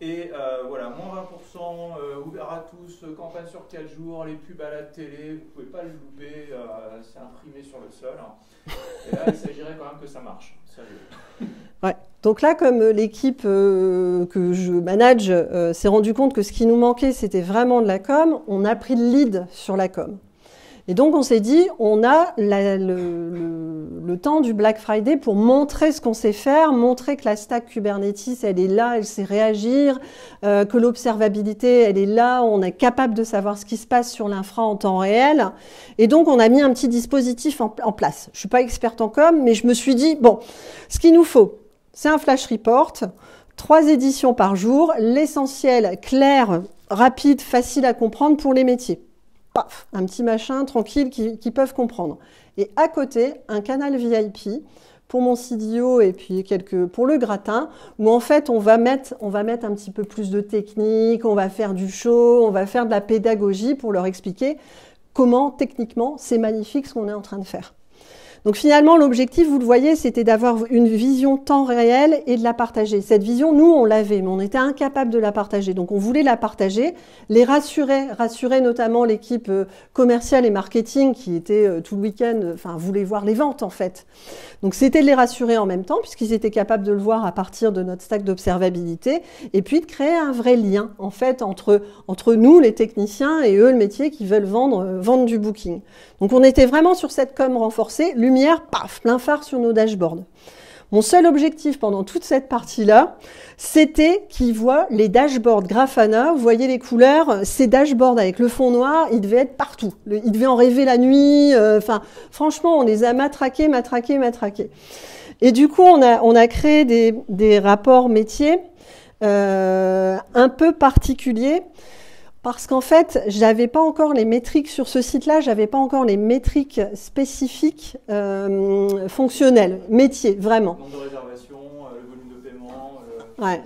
Speaker 2: Et voilà, moins 20%, ouvert à tous, campagne sur 4 jours, les pubs à la télé, vous ne pouvez pas le louper, c'est imprimé sur le sol. Et là, il s'agirait quand même que ça marche. Sérieux.
Speaker 1: Ouais. Donc là, comme l'équipe que je manage s'est rendu compte que ce qui nous manquait, c'était vraiment de la com, on a pris le lead sur la com. Et donc, on s'est dit, on a le temps du Black Friday pour montrer ce qu'on sait faire, montrer que la stack Kubernetes, elle est là, elle sait réagir, que l'observabilité, elle est là, on est capable de savoir ce qui se passe sur l'infra en temps réel. Et donc, on a mis un petit dispositif en place. Je suis pas experte en com, mais je me suis dit, bon, ce qu'il nous faut, c'est un flash report, 3 éditions par jour, l'essentiel, clair, rapide, facile à comprendre pour les métiers. Paf, un petit machin tranquille qui peuvent comprendre. Et à côté, un canal VIP pour mon CDO et puis pour le gratin, où en fait on va mettre un petit peu plus de technique, on va faire du show, on va faire de la pédagogie pour leur expliquer comment techniquement c'est magnifique ce qu'on est en train de faire. Donc finalement, l'objectif, vous le voyez, c'était d'avoir une vision temps réel et de la partager. Cette vision, nous, on l'avait, mais on était incapable de la partager. Donc on voulait la partager, les rassurer notamment l'équipe commerciale et marketing qui était tout le week-end, enfin, voulait voir les ventes en fait. Donc c'était de les rassurer en même temps, puisqu'ils étaient capables de le voir à partir de notre stack d'observabilité, et puis de créer un vrai lien en fait entre nous, les techniciens, et eux, le métier, qui veulent vendre du booking. Donc on était vraiment sur cette com renforcée, lumière, paf, plein phare sur nos dashboards. Mon seul objectif pendant toute cette partie-là, c'était qu'il voit les dashboards Grafana. Vous voyez les couleurs, ces dashboards avec le fond noir, ils devaient être partout. Ils devaient en rêver la nuit. Enfin, franchement, on les a matraqués. Et du coup, on a créé des rapports métiers un peu particuliers. Parce qu'en fait, j'avais pas encore les métriques sur ce site-là, j'avais pas encore les métriques spécifiques fonctionnelles, métiers, vraiment.
Speaker 2: Le nombre de réservations, le volume de paiement,
Speaker 1: ouais.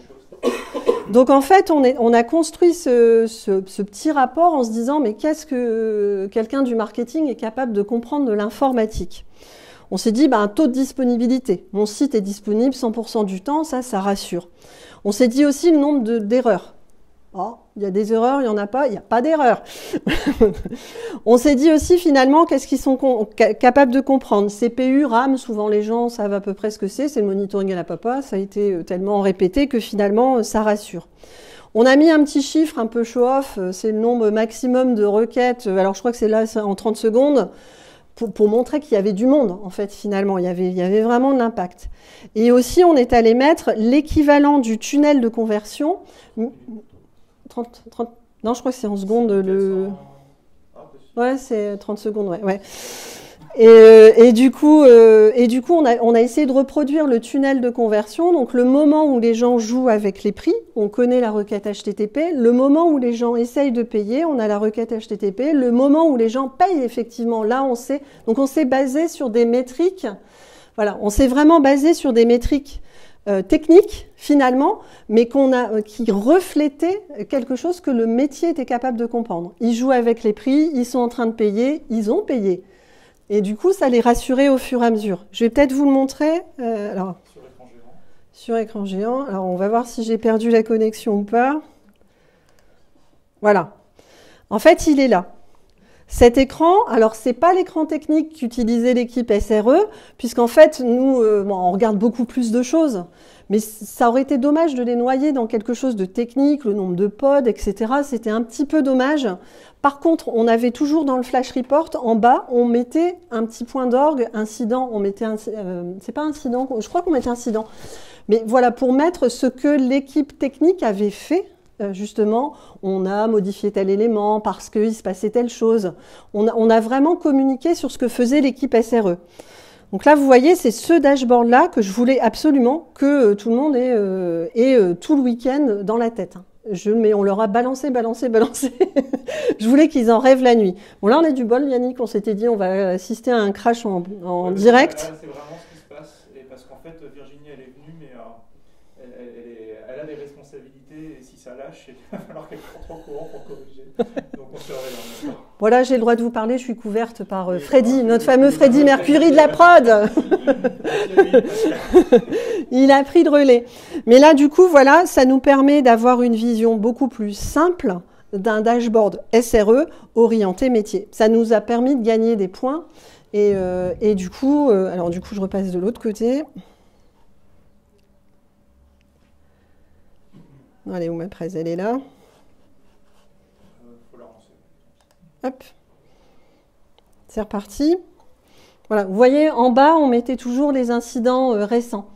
Speaker 1: Donc en fait, on a construit ce petit rapport en se disant mais qu'est-ce que quelqu'un du marketing est capable de comprendre de l'informatique? On s'est dit un taux de disponibilité. Mon site est disponible 100% du temps, ça rassure. On s'est dit aussi le nombre d'erreurs. Oh, il y a des erreurs, il n'y en a pas, il n'y a pas d'erreurs. On s'est dit aussi finalement qu'est-ce qu'ils sont capables de comprendre. CPU, RAM, souvent les gens savent à peu près ce que c'est le monitoring à la papa, ça a été tellement répété que finalement ça rassure. On a mis un petit chiffre un peu show-off, c'est le nombre maximum de requêtes, alors je crois que c'est là en 30 secondes, pour montrer qu'il y avait du monde, en fait, finalement. Il y avait vraiment de l'impact. Et aussi, on est allé mettre l'équivalent du tunnel de conversion. 30, non, je crois que c'est en secondes. Ouais, c'est 30 secondes, ouais. Et du coup, on a essayé de reproduire le tunnel de conversion. Donc, le moment où les gens jouent avec les prix, on connaît la requête HTTP. Le moment où les gens essayent de payer, on a la requête HTTP. Le moment où les gens payent, effectivement, là, on sait. Donc, on s'est basé sur des métriques. Voilà, on s'est vraiment basé sur des métriques techniques, finalement, mais qui reflétaient quelque chose que le métier était capable de comprendre. Ils jouent avec les prix, ils sont en train de payer, ils ont payé. Et du coup, ça les rassurait au fur et à mesure. Je vais peut-être vous le montrer. Alors, sur écran géant. Alors, on va voir si j'ai perdu la connexion ou pas. Voilà. En fait, il est là. Cet écran, alors c'est pas l'écran technique qu'utilisait l'équipe SRE, puisqu'en fait, nous, on regarde beaucoup plus de choses. Mais ça aurait été dommage de les noyer dans quelque chose de technique, le nombre de pods, etc. C'était un petit peu dommage. Par contre, on avait toujours dans le flash report, en bas, on mettait un petit point d'orgue, incident, on mettait c'est pas incident, je crois qu'on mettait incident. Mais voilà, pour mettre ce que l'équipe technique avait fait, justement, on a modifié tel élément parce qu'il se passait telle chose. On a vraiment communiqué sur ce que faisait l'équipe SRE. Donc là, vous voyez, c'est ce dashboard-là que je voulais absolument que tout le monde ait tout le week-end dans la tête. Mais on leur a balancé. Je voulais qu'ils en rêvent la nuit. Bon, là, on a du bol, Yannick. On s'était dit, on va assister à un crash en direct.
Speaker 2: C'est vraiment ce qui se passe. Et parce qu'en fait, Virginie, elle est venue, mais elle a des responsabilités. Et si ça lâche, il va falloir qu'elle rentre en courant pour corriger. Donc, on se réveille.
Speaker 1: Voilà, j'ai le droit de vous parler. Je suis couverte par Freddy, notre fameux Freddy Mercury de la prod. Il a pris de relais. Mais là, du coup, voilà, ça nous permet d'avoir une vision beaucoup plus simple d'un dashboard SRE orienté métier. Ça nous a permis de gagner des points. Et du coup, je repasse de l'autre côté. Allez, où ma presse, elle est là. Hop. C'est reparti. Voilà, vous voyez, en bas, on mettait toujours les incidents récents.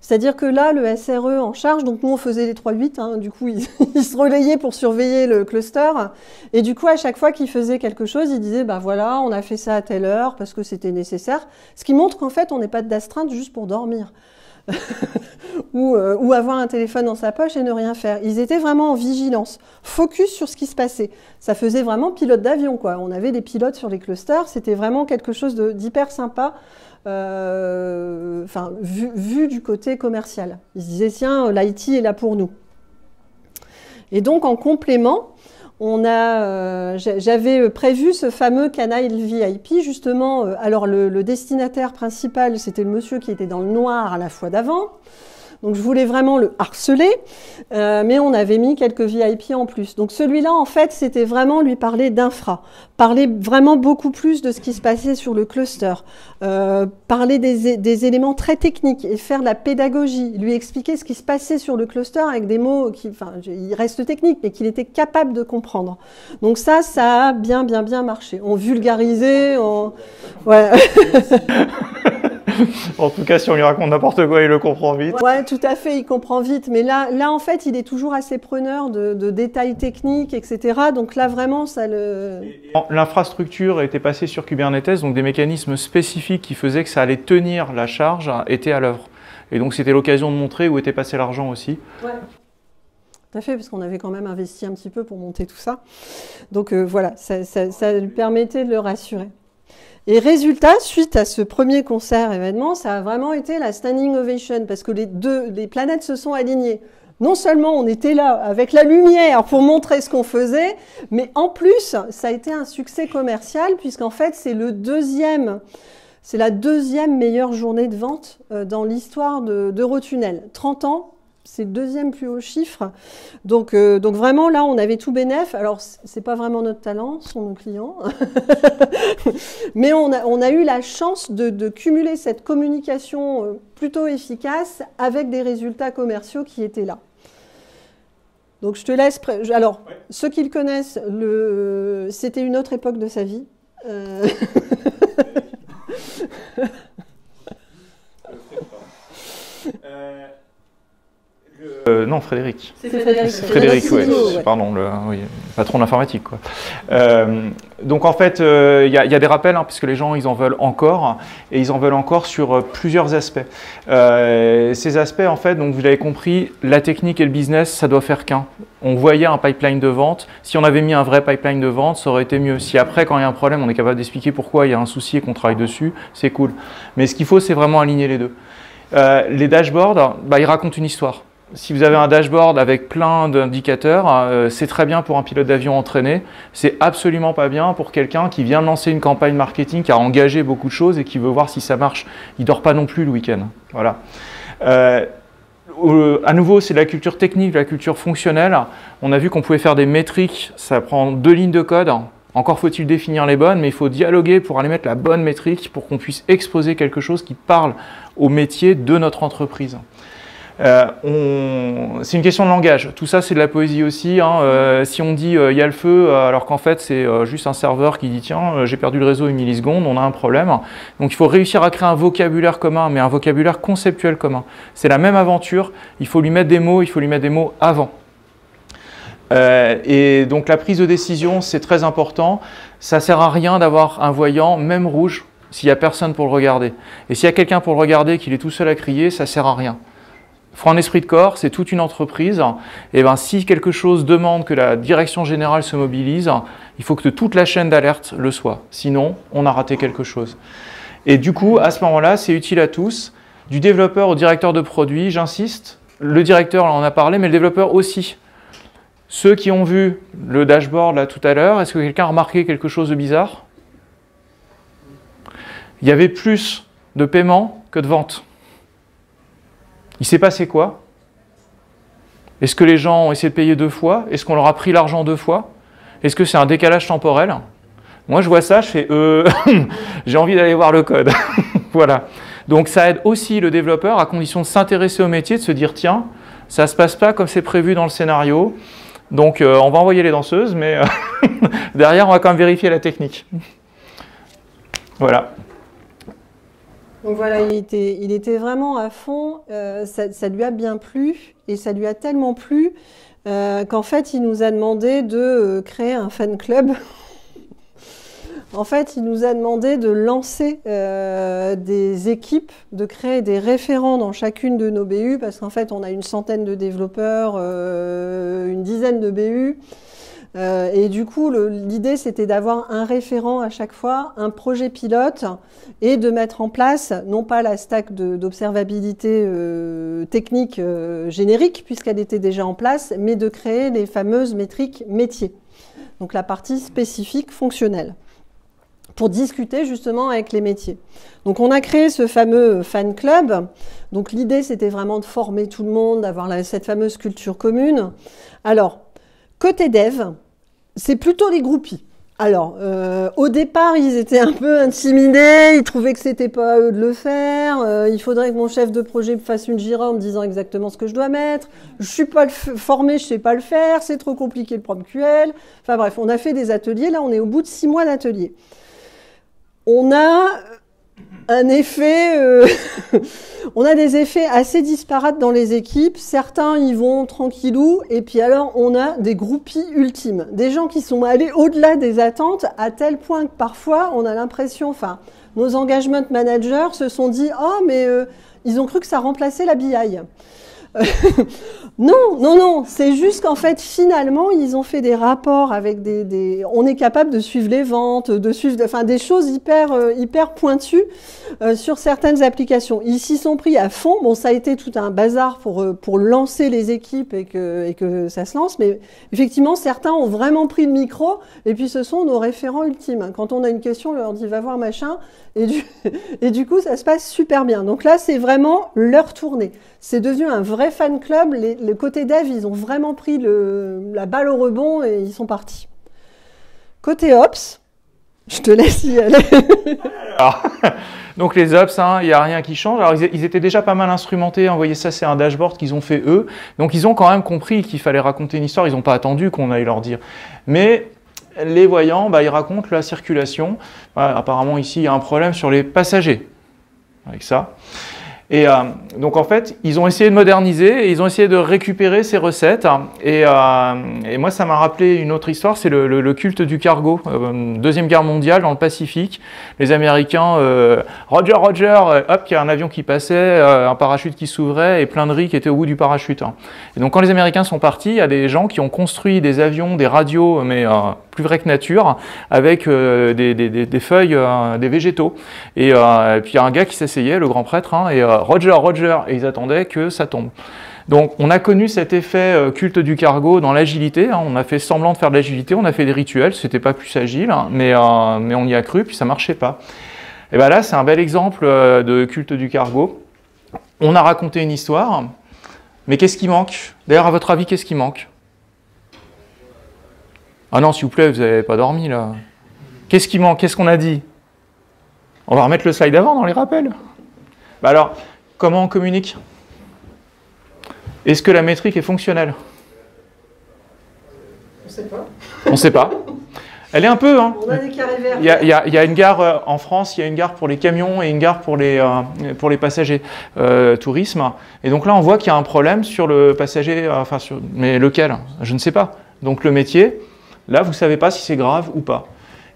Speaker 1: C'est-à-dire que là, le SRE en charge, donc nous, on faisait les 3-8, du coup, il se relayait pour surveiller le cluster. Et du coup, à chaque fois qu'il faisait quelque chose, il disait, voilà, on a fait ça à telle heure parce que c'était nécessaire. Ce qui montre qu'en fait, on n'est pas d'astreinte juste pour dormir. ou avoir un téléphone dans sa poche et ne rien faire. Ils étaient vraiment en vigilance, focus sur ce qui se passait. Ça faisait vraiment pilote d'avion, quoi. On avait des pilotes sur les clusters, c'était vraiment quelque chose d'hyper sympa, vu du côté commercial. Ils se disaient, tiens, l'IT est là pour nous. Et donc, en complément, j'avais prévu ce fameux canal VIP, justement. Alors, le destinataire principal, c'était le monsieur qui était dans le noir à la fois d'avant. Donc, je voulais vraiment le harceler, mais on avait mis quelques VIP en plus. Donc, celui-là, en fait, c'était vraiment lui parler d'infra, parler vraiment beaucoup plus de ce qui se passait sur le cluster, parler des éléments très techniques et faire de la pédagogie, lui expliquer ce qui se passait sur le cluster avec des mots il reste technique, mais qu'il était capable de comprendre. Donc ça a bien marché. On vulgarisait, ouais.
Speaker 2: En tout cas, si on lui raconte n'importe quoi, il le comprend vite.
Speaker 1: Ouais, tout à fait, il comprend vite. Mais là, en fait, il est toujours assez preneur de détails techniques, etc. Donc là, vraiment, ça le...
Speaker 2: L'infrastructure était passée sur Kubernetes, donc des mécanismes spécifiques qui faisaient que ça allait tenir la charge étaient à l'œuvre. Et donc, c'était l'occasion de montrer où était passé l'argent aussi.
Speaker 1: Ouais. Tout à fait, parce qu'on avait quand même investi un petit peu pour monter tout ça. Donc voilà, ça lui permettait de le rassurer. Et résultat, suite à ce premier concert événement, ça a vraiment été la standing ovation, parce que les planètes se sont alignées. Non seulement on était là avec la lumière pour montrer ce qu'on faisait, mais en plus, ça a été un succès commercial, puisqu'en fait, c'est la deuxième meilleure journée de vente dans l'histoire d'Eurotunnel. 30 ans. C'est le deuxième plus haut chiffre. Donc vraiment, là, on avait tout bénef. Alors, c'est pas vraiment notre talent, ce sont nos clients. Mais on a eu la chance de cumuler cette communication plutôt efficace avec des résultats commerciaux qui étaient là. Donc, je te laisse... Alors, ouais. Ceux qui le connaissent, c'était une autre époque de sa vie.
Speaker 2: Non, Frédéric.
Speaker 1: C'est Frédéric.
Speaker 2: Frédéric, oui. Ouais. Pardon, oui, patron d'informatique, quoi. Donc en fait, il y a des rappels, hein, puisque les gens, ils en veulent encore, et ils en veulent encore sur plusieurs aspects. Ces aspects, en fait, donc vous l'avez compris, la technique et le business, ça doit faire qu'un. On voyait un pipeline de vente. Si on avait mis un vrai pipeline de vente, ça aurait été mieux. Si après, quand il y a un problème, on est capable d'expliquer pourquoi il y a un souci et qu'on travaille dessus, c'est cool. Mais ce qu'il faut, c'est vraiment aligner les deux. Les dashboards, ils racontent une histoire. Si vous avez un dashboard avec plein d'indicateurs, c'est très bien pour un pilote d'avion entraîné. C'est absolument pas bien pour quelqu'un qui vient de lancer une campagne marketing, qui a engagé beaucoup de choses et qui veut voir si ça marche. Il dort pas non plus le week-end. Voilà. À nouveau, c'est de la culture technique, de la culture fonctionnelle. On a vu qu'on pouvait faire des métriques. Ça prend 2 lignes de code. Encore faut-il définir les bonnes, mais il faut dialoguer pour aller mettre la bonne métrique pour qu'on puisse exposer quelque chose qui parle au métier de notre entreprise. C'est une question de langage. Tout ça, c'est de la poésie aussi. Hein. Si on dit il y a le feu, alors qu'en fait, c'est juste un serveur qui dit tiens, j'ai perdu le réseau une milliseconde, on a un problème. Donc, il faut réussir à créer un vocabulaire commun, mais un vocabulaire conceptuel commun. C'est la même aventure. Il faut lui mettre des mots, il faut lui mettre des mots avant. Et donc, la prise de décision, c'est très important. Ça sert à rien d'avoir un voyant, même rouge, s'il n'y a personne pour le regarder. Et s'il y a quelqu'un pour le regarder, qu'il est tout seul à crier, ça sert à rien. Il faut un esprit de corps, c'est toute une entreprise. Et ben, si quelque chose demande que la direction générale se mobilise, il faut que toute la chaîne d'alerte le soit. Sinon, on a raté quelque chose. Et du coup, à ce moment-là, c'est utile à tous. Du développeur au directeur de produit, j'insiste. Le directeur, là, on en a parlé, mais le développeur aussi. Ceux qui ont vu le dashboard là tout à l'heure, est-ce que quelqu'un a remarqué quelque chose de bizarre? Il y avait plus de paiement que de vente. Il s'est passé quoi? Est-ce que les gens ont essayé de payer 2 fois? Est-ce qu'on leur a pris l'argent 2 fois? Est-ce que c'est un décalage temporel? Moi, je vois ça, je fais j'ai envie d'aller voir le code. Voilà. Donc, ça aide aussi le développeur, à condition de s'intéresser au métier, de se dire tiens, ça ne se passe pas comme c'est prévu dans le scénario. Donc, on va envoyer les danseuses, mais derrière, on va quand même vérifier la technique. Voilà.
Speaker 1: Donc voilà, il était vraiment à fond, ça lui a bien plu, et ça lui a tellement plu qu'en fait, il nous a demandé de créer un fan club. En fait, il nous a demandé de lancer des équipes, de créer des référents dans chacune de nos BU, parce qu'en fait, on a une centaine de développeurs, une dizaine de BU. Et du coup, l'idée, c'était d'avoir un référent à chaque fois, un projet pilote, et de mettre en place, non pas la stack d'observabilité technique générique, puisqu'elle était déjà en place, mais de créer les fameuses métriques métiers. Donc la partie spécifique fonctionnelle, pour discuter justement avec les métiers. Donc on a créé ce fameux fan club. Donc l'idée, c'était vraiment de former tout le monde, d'avoir cette fameuse culture commune. Alors, côté dev, c'est plutôt les groupies. Alors, au départ, ils étaient un peu intimidés, ils trouvaient que c'était pas à eux de le faire, il faudrait que mon chef de projet me fasse une Jira en me disant exactement ce que je dois mettre, je suis pas formé, je sais pas le faire, c'est trop compliqué le PromQL. Enfin bref, on a fait des ateliers, là on est au bout de 6 mois d'ateliers. On a un effet, on a des effets assez disparates dans les équipes. Certains y vont tranquillou, et puis alors on a des groupies ultimes, des gens qui sont allés au-delà des attentes à tel point que parfois on a l'impression, enfin, nos engagement managers se sont dit, oh mais ils ont cru que ça remplaçait la BI. Non, c'est juste qu'en fait, finalement, ils ont fait des rapports avec on est capable de suivre les ventes, de suivre, enfin, des choses hyper pointues sur certaines applications. Ils s'y sont pris à fond. Bon, ça a été tout un bazar pour lancer les équipes et que ça se lance, mais effectivement, certains ont vraiment pris le micro, et puis ce sont nos référents ultimes. Quand on a une question, on leur dit, va voir machin, et du coup, ça se passe super bien. Donc là, c'est vraiment leur tournée. C'est devenu un vrai fan club. Le côté dev, ils ont vraiment pris la balle au rebond et ils sont partis. Côté ops, je te laisse y aller.
Speaker 2: Alors, donc les ops, il n'y a rien qui change. Alors ils étaient déjà pas mal instrumentés. Vous voyez, ça c'est un dashboard qu'ils ont fait eux. Donc ils ont quand même compris qu'il fallait raconter une histoire. Ils n'ont pas attendu qu'on aille leur dire. Mais les voyants, ils racontent la circulation. Apparemment ici, il y a un problème sur les passagers avec ça. Et donc en fait, ils ont essayé de moderniser et ils ont essayé de récupérer ces recettes. Et moi, ça m'a rappelé une autre histoire, c'est le culte du cargo. Deuxième guerre mondiale, dans le Pacifique, les Américains, Roger, Roger, hop, il y a un avion qui passait, un parachute qui s'ouvrait et plein de riz qui étaient au bout du parachute. Et donc quand les Américains sont partis, il y a des gens qui ont construit des avions, des radios, mais plus vrai que nature, avec des feuilles, des végétaux. Et puis il y a un gars qui s'asseyait, le grand prêtre, et Roger, Roger, et ils attendaient que ça tombe. Donc on a connu cet effet culte du cargo dans l'agilité, on a fait semblant de faire de l'agilité, on a fait des rituels, c'était pas plus agile, mais on y a cru, puis ça marchait pas. Et bien là, c'est un bel exemple de culte du cargo. On a raconté une histoire, mais qu'est-ce qui manque? D'ailleurs, à votre avis, qu'est-ce qui manque? Ah non, s'il vous plaît, vous n'avez pas dormi là. Qu'est-ce qui manque? Qu'est-ce qu'on a dit? On va remettre le slide avant dans les rappels. Alors, comment on communique? Est-ce que la métrique est fonctionnelle?
Speaker 1: On ne sait pas.
Speaker 2: On ne sait pas. Elle est un peu.
Speaker 1: On a des carrés verts.
Speaker 2: Il y a une gare en France, il y a une gare pour les camions et une gare pour les passagers tourisme. Et donc là, on voit qu'il y a un problème sur le passager, mais lequel? Je ne sais pas. Donc le métier, là, vous ne savez pas si c'est grave ou pas.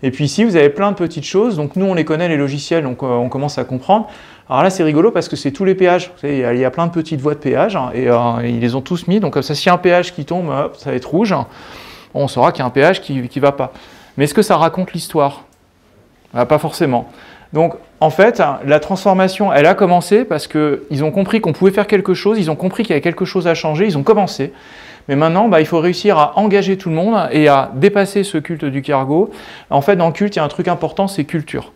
Speaker 2: Et puis ici, vous avez plein de petites choses. Donc nous, on les connaît, les logiciels, donc on commence à comprendre. Alors là, c'est rigolo parce que c'est tous les péages. Vous savez, il y a plein de petites voies de péage et ils les ont tous mis. Donc comme ça, s'il y a un péage qui tombe, hop, ça va être rouge. On saura qu'il y a un péage qui ne va pas. Mais est-ce que ça raconte l'histoire? Pas forcément. Donc en fait, la transformation, elle a commencé parce qu'ils ont compris qu'on pouvait faire quelque chose, ils ont compris qu'il y avait quelque chose à changer, ils ont commencé. Mais maintenant, il faut réussir à engager tout le monde et à dépasser ce culte du cargo. En fait, dans le culte, il y a un truc important, c'est culture.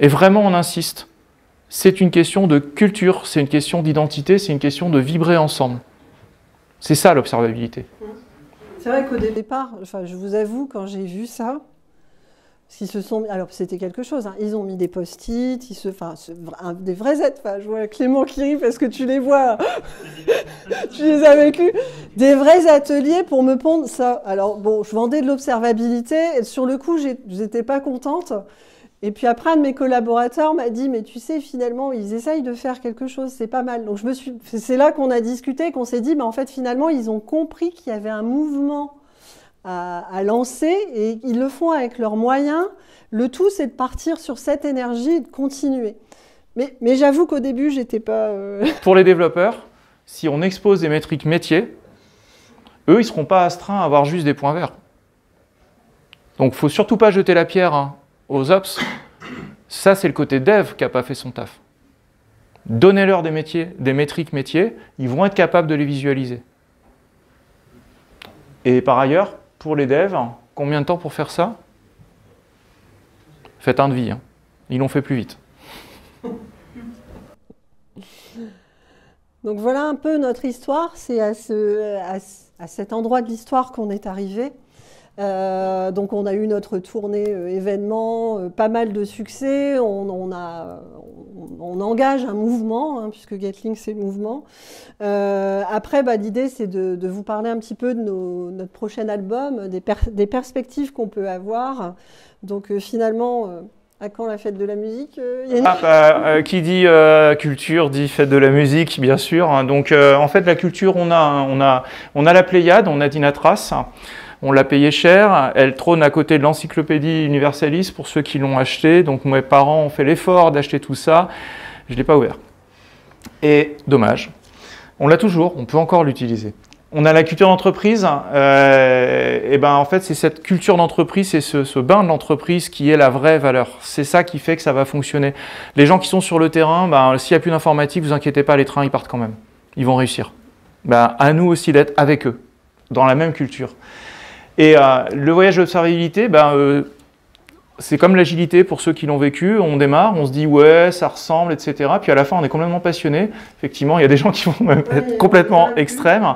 Speaker 2: Et vraiment, on insiste. C'est une question de culture, c'est une question d'identité, c'est une question de vibrer ensemble. C'est ça l'observabilité.
Speaker 1: C'est vrai qu'au départ, je vous avoue, quand j'ai vu ça, alors c'était quelque chose, ils ont mis des post-it, des vrais êtres, je vois Clément qui rit parce que tu les vois, tu les as vécus, des vrais ateliers pour me pondre ça. Alors bon, je vendais de l'observabilité, et sur le coup, j'étais pas contente. Et puis après, un de mes collaborateurs m'a dit, mais tu sais, finalement, ils essayent de faire quelque chose, c'est pas mal. Donc c'est là qu'on a discuté, qu'on s'est dit, en fait, finalement, ils ont compris qu'il y avait un mouvement à lancer et ils le font avec leurs moyens. Le tout, c'est de partir sur cette énergie et de continuer. Mais j'avoue qu'au début, j'étais pas...
Speaker 2: Pour les développeurs, si on expose des métriques métiers, eux, ils ne seront pas astreints à avoir juste des points verts. Donc, il ne faut surtout pas jeter la pierre aux ops. Ça, c'est le côté dev qui n'a pas fait son taf. Donnez-leur des métriques métiers, ils vont être capables de les visualiser. Et par ailleurs, pour les devs, combien de temps pour faire ça? Faites un devis. Ils l'ont fait plus vite.
Speaker 1: Donc voilà un peu notre histoire. C'est à cet endroit de l'histoire qu'on est arrivé. Donc on a eu notre tournée événement, pas mal de succès, on engage un mouvement, puisque Gatling c'est le mouvement. Après, l'idée c'est de vous parler un petit peu de notre prochain album, des perspectives qu'on peut avoir. Donc finalement, À quand la fête de la musique,
Speaker 2: Qui dit culture dit fête de la musique, bien sûr. Donc, en fait, la culture, on a la Pléiade, on a Dinatras. On l'a payé cher. Elle trône à côté de l'Encyclopédie Universalis pour ceux qui l'ont acheté. Donc, mes parents ont fait l'effort d'acheter tout ça. Je ne l'ai pas ouvert. Et dommage. On l'a toujours, on peut encore l'utiliser. On a la culture d'entreprise, et ben en fait c'est cette culture d'entreprise, c'est ce bain de l'entreprise qui est la vraie valeur. C'est ça qui fait que ça va fonctionner. Les gens qui sont sur le terrain, ben, s'il n'y a plus d'informatique, vous inquiétez pas, les trains ils partent quand même. Ils vont réussir. Ben, à nous aussi d'être avec eux, dans la même culture. Et le voyage d'observabilité, ben, c'est comme l'agilité pour ceux qui l'ont vécu. On démarre, on se dit ouais, ça ressemble, etc. Puis à la fin, on est complètement passionné. Effectivement, il y a des gens qui vont même être complètement extrêmes.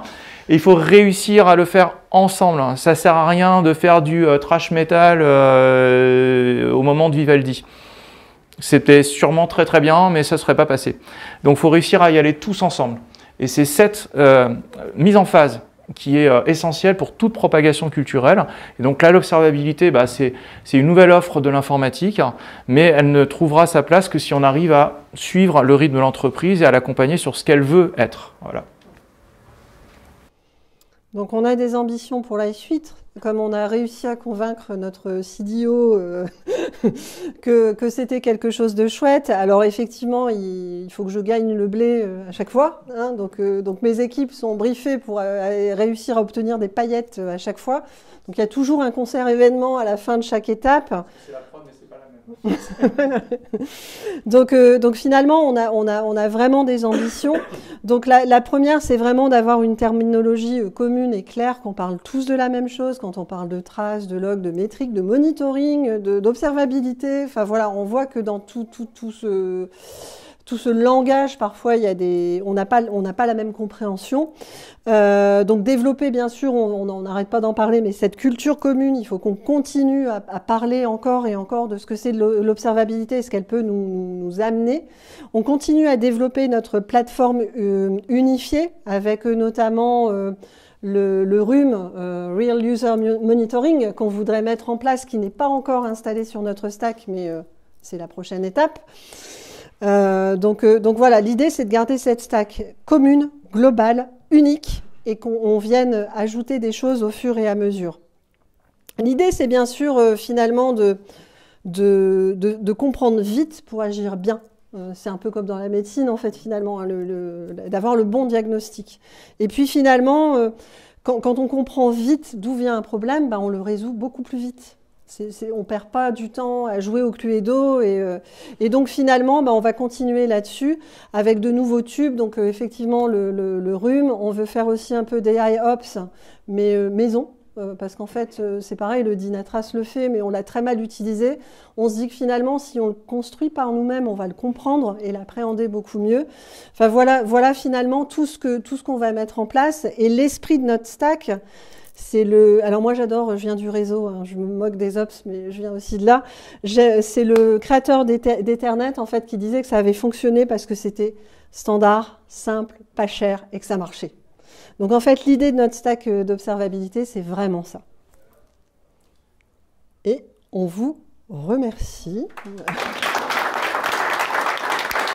Speaker 2: Et il faut réussir à le faire ensemble. Ça ne sert à rien de faire du thrash metal au moment de Vivaldi. C'était sûrement très très bien, mais ça ne serait pas passé. Donc il faut réussir à y aller tous ensemble. Et c'est cette mise en phase qui est essentielle pour toute propagation culturelle. Et donc là, l'observabilité, bah, c'est une nouvelle offre de l'informatique, mais elle ne trouvera sa place que si on arrive à suivre le rythme de l'entreprise et à l'accompagner sur ce qu'elle veut être. Voilà.
Speaker 1: Donc on a des ambitions pour la suite, comme on a réussi à convaincre notre CDO que c'était quelque chose de chouette. Alors effectivement, il faut que je gagne le blé à chaque fois, hein, donc mes équipes sont briefées pour réussir à obtenir des paillettes à chaque fois. Donc il y a toujours un concert événement à la fin de chaque étape.
Speaker 2: C'est la prod, mais c'est pas la même.
Speaker 1: Donc finalement, on a vraiment des ambitions. Donc la première, c'est vraiment d'avoir une terminologie commune et claire, qu'on parle tous de la même chose quand on parle de traces, de logs, de métriques, de monitoring, d'observabilité. Enfin voilà, on voit que dans tout ce langage, parfois, on n'a pas la même compréhension. Donc développer, bien sûr, on n'arrête pas d'en parler, mais cette culture commune, il faut qu'on continue à parler encore et encore de ce que c'est l'observabilité et ce qu'elle peut nous amener. On continue à développer notre plateforme unifiée avec notamment le RUM, Real User Monitoring, qu'on voudrait mettre en place, qui n'est pas encore installé sur notre stack, mais c'est la prochaine étape. Donc voilà, l'idée c'est de garder cette stack commune, globale, unique, et qu'on vienne ajouter des choses au fur et à mesure. L'idée c'est bien sûr finalement de comprendre vite pour agir bien. C'est un peu comme dans la médecine en fait finalement, hein, d'avoir le bon diagnostic. Et puis finalement, quand on comprend vite d'où vient un problème, ben, on le résout beaucoup plus vite. On ne perd pas du temps à jouer au Cluedo et donc finalement on va continuer là-dessus avec de nouveaux tubes. Donc effectivement le RUM, on veut faire aussi un peu d'AIOps mais maison parce qu'en fait c'est pareil, le Dinatras le fait mais on l'a très mal utilisé. On se dit que finalement si on le construit par nous-mêmes on va le comprendre et l'appréhender beaucoup mieux. Enfin voilà finalement tout ce qu'on va mettre en place et l'esprit de notre stack. Alors moi j'adore, je viens du réseau, hein, je me moque des ops, mais je viens aussi de là. C'est le créateur d'Ethernet en fait qui disait que ça avait fonctionné parce que c'était standard, simple, pas cher et que ça marchait. Donc en fait l'idée de notre stack d'observabilité c'est vraiment ça. Et on vous remercie.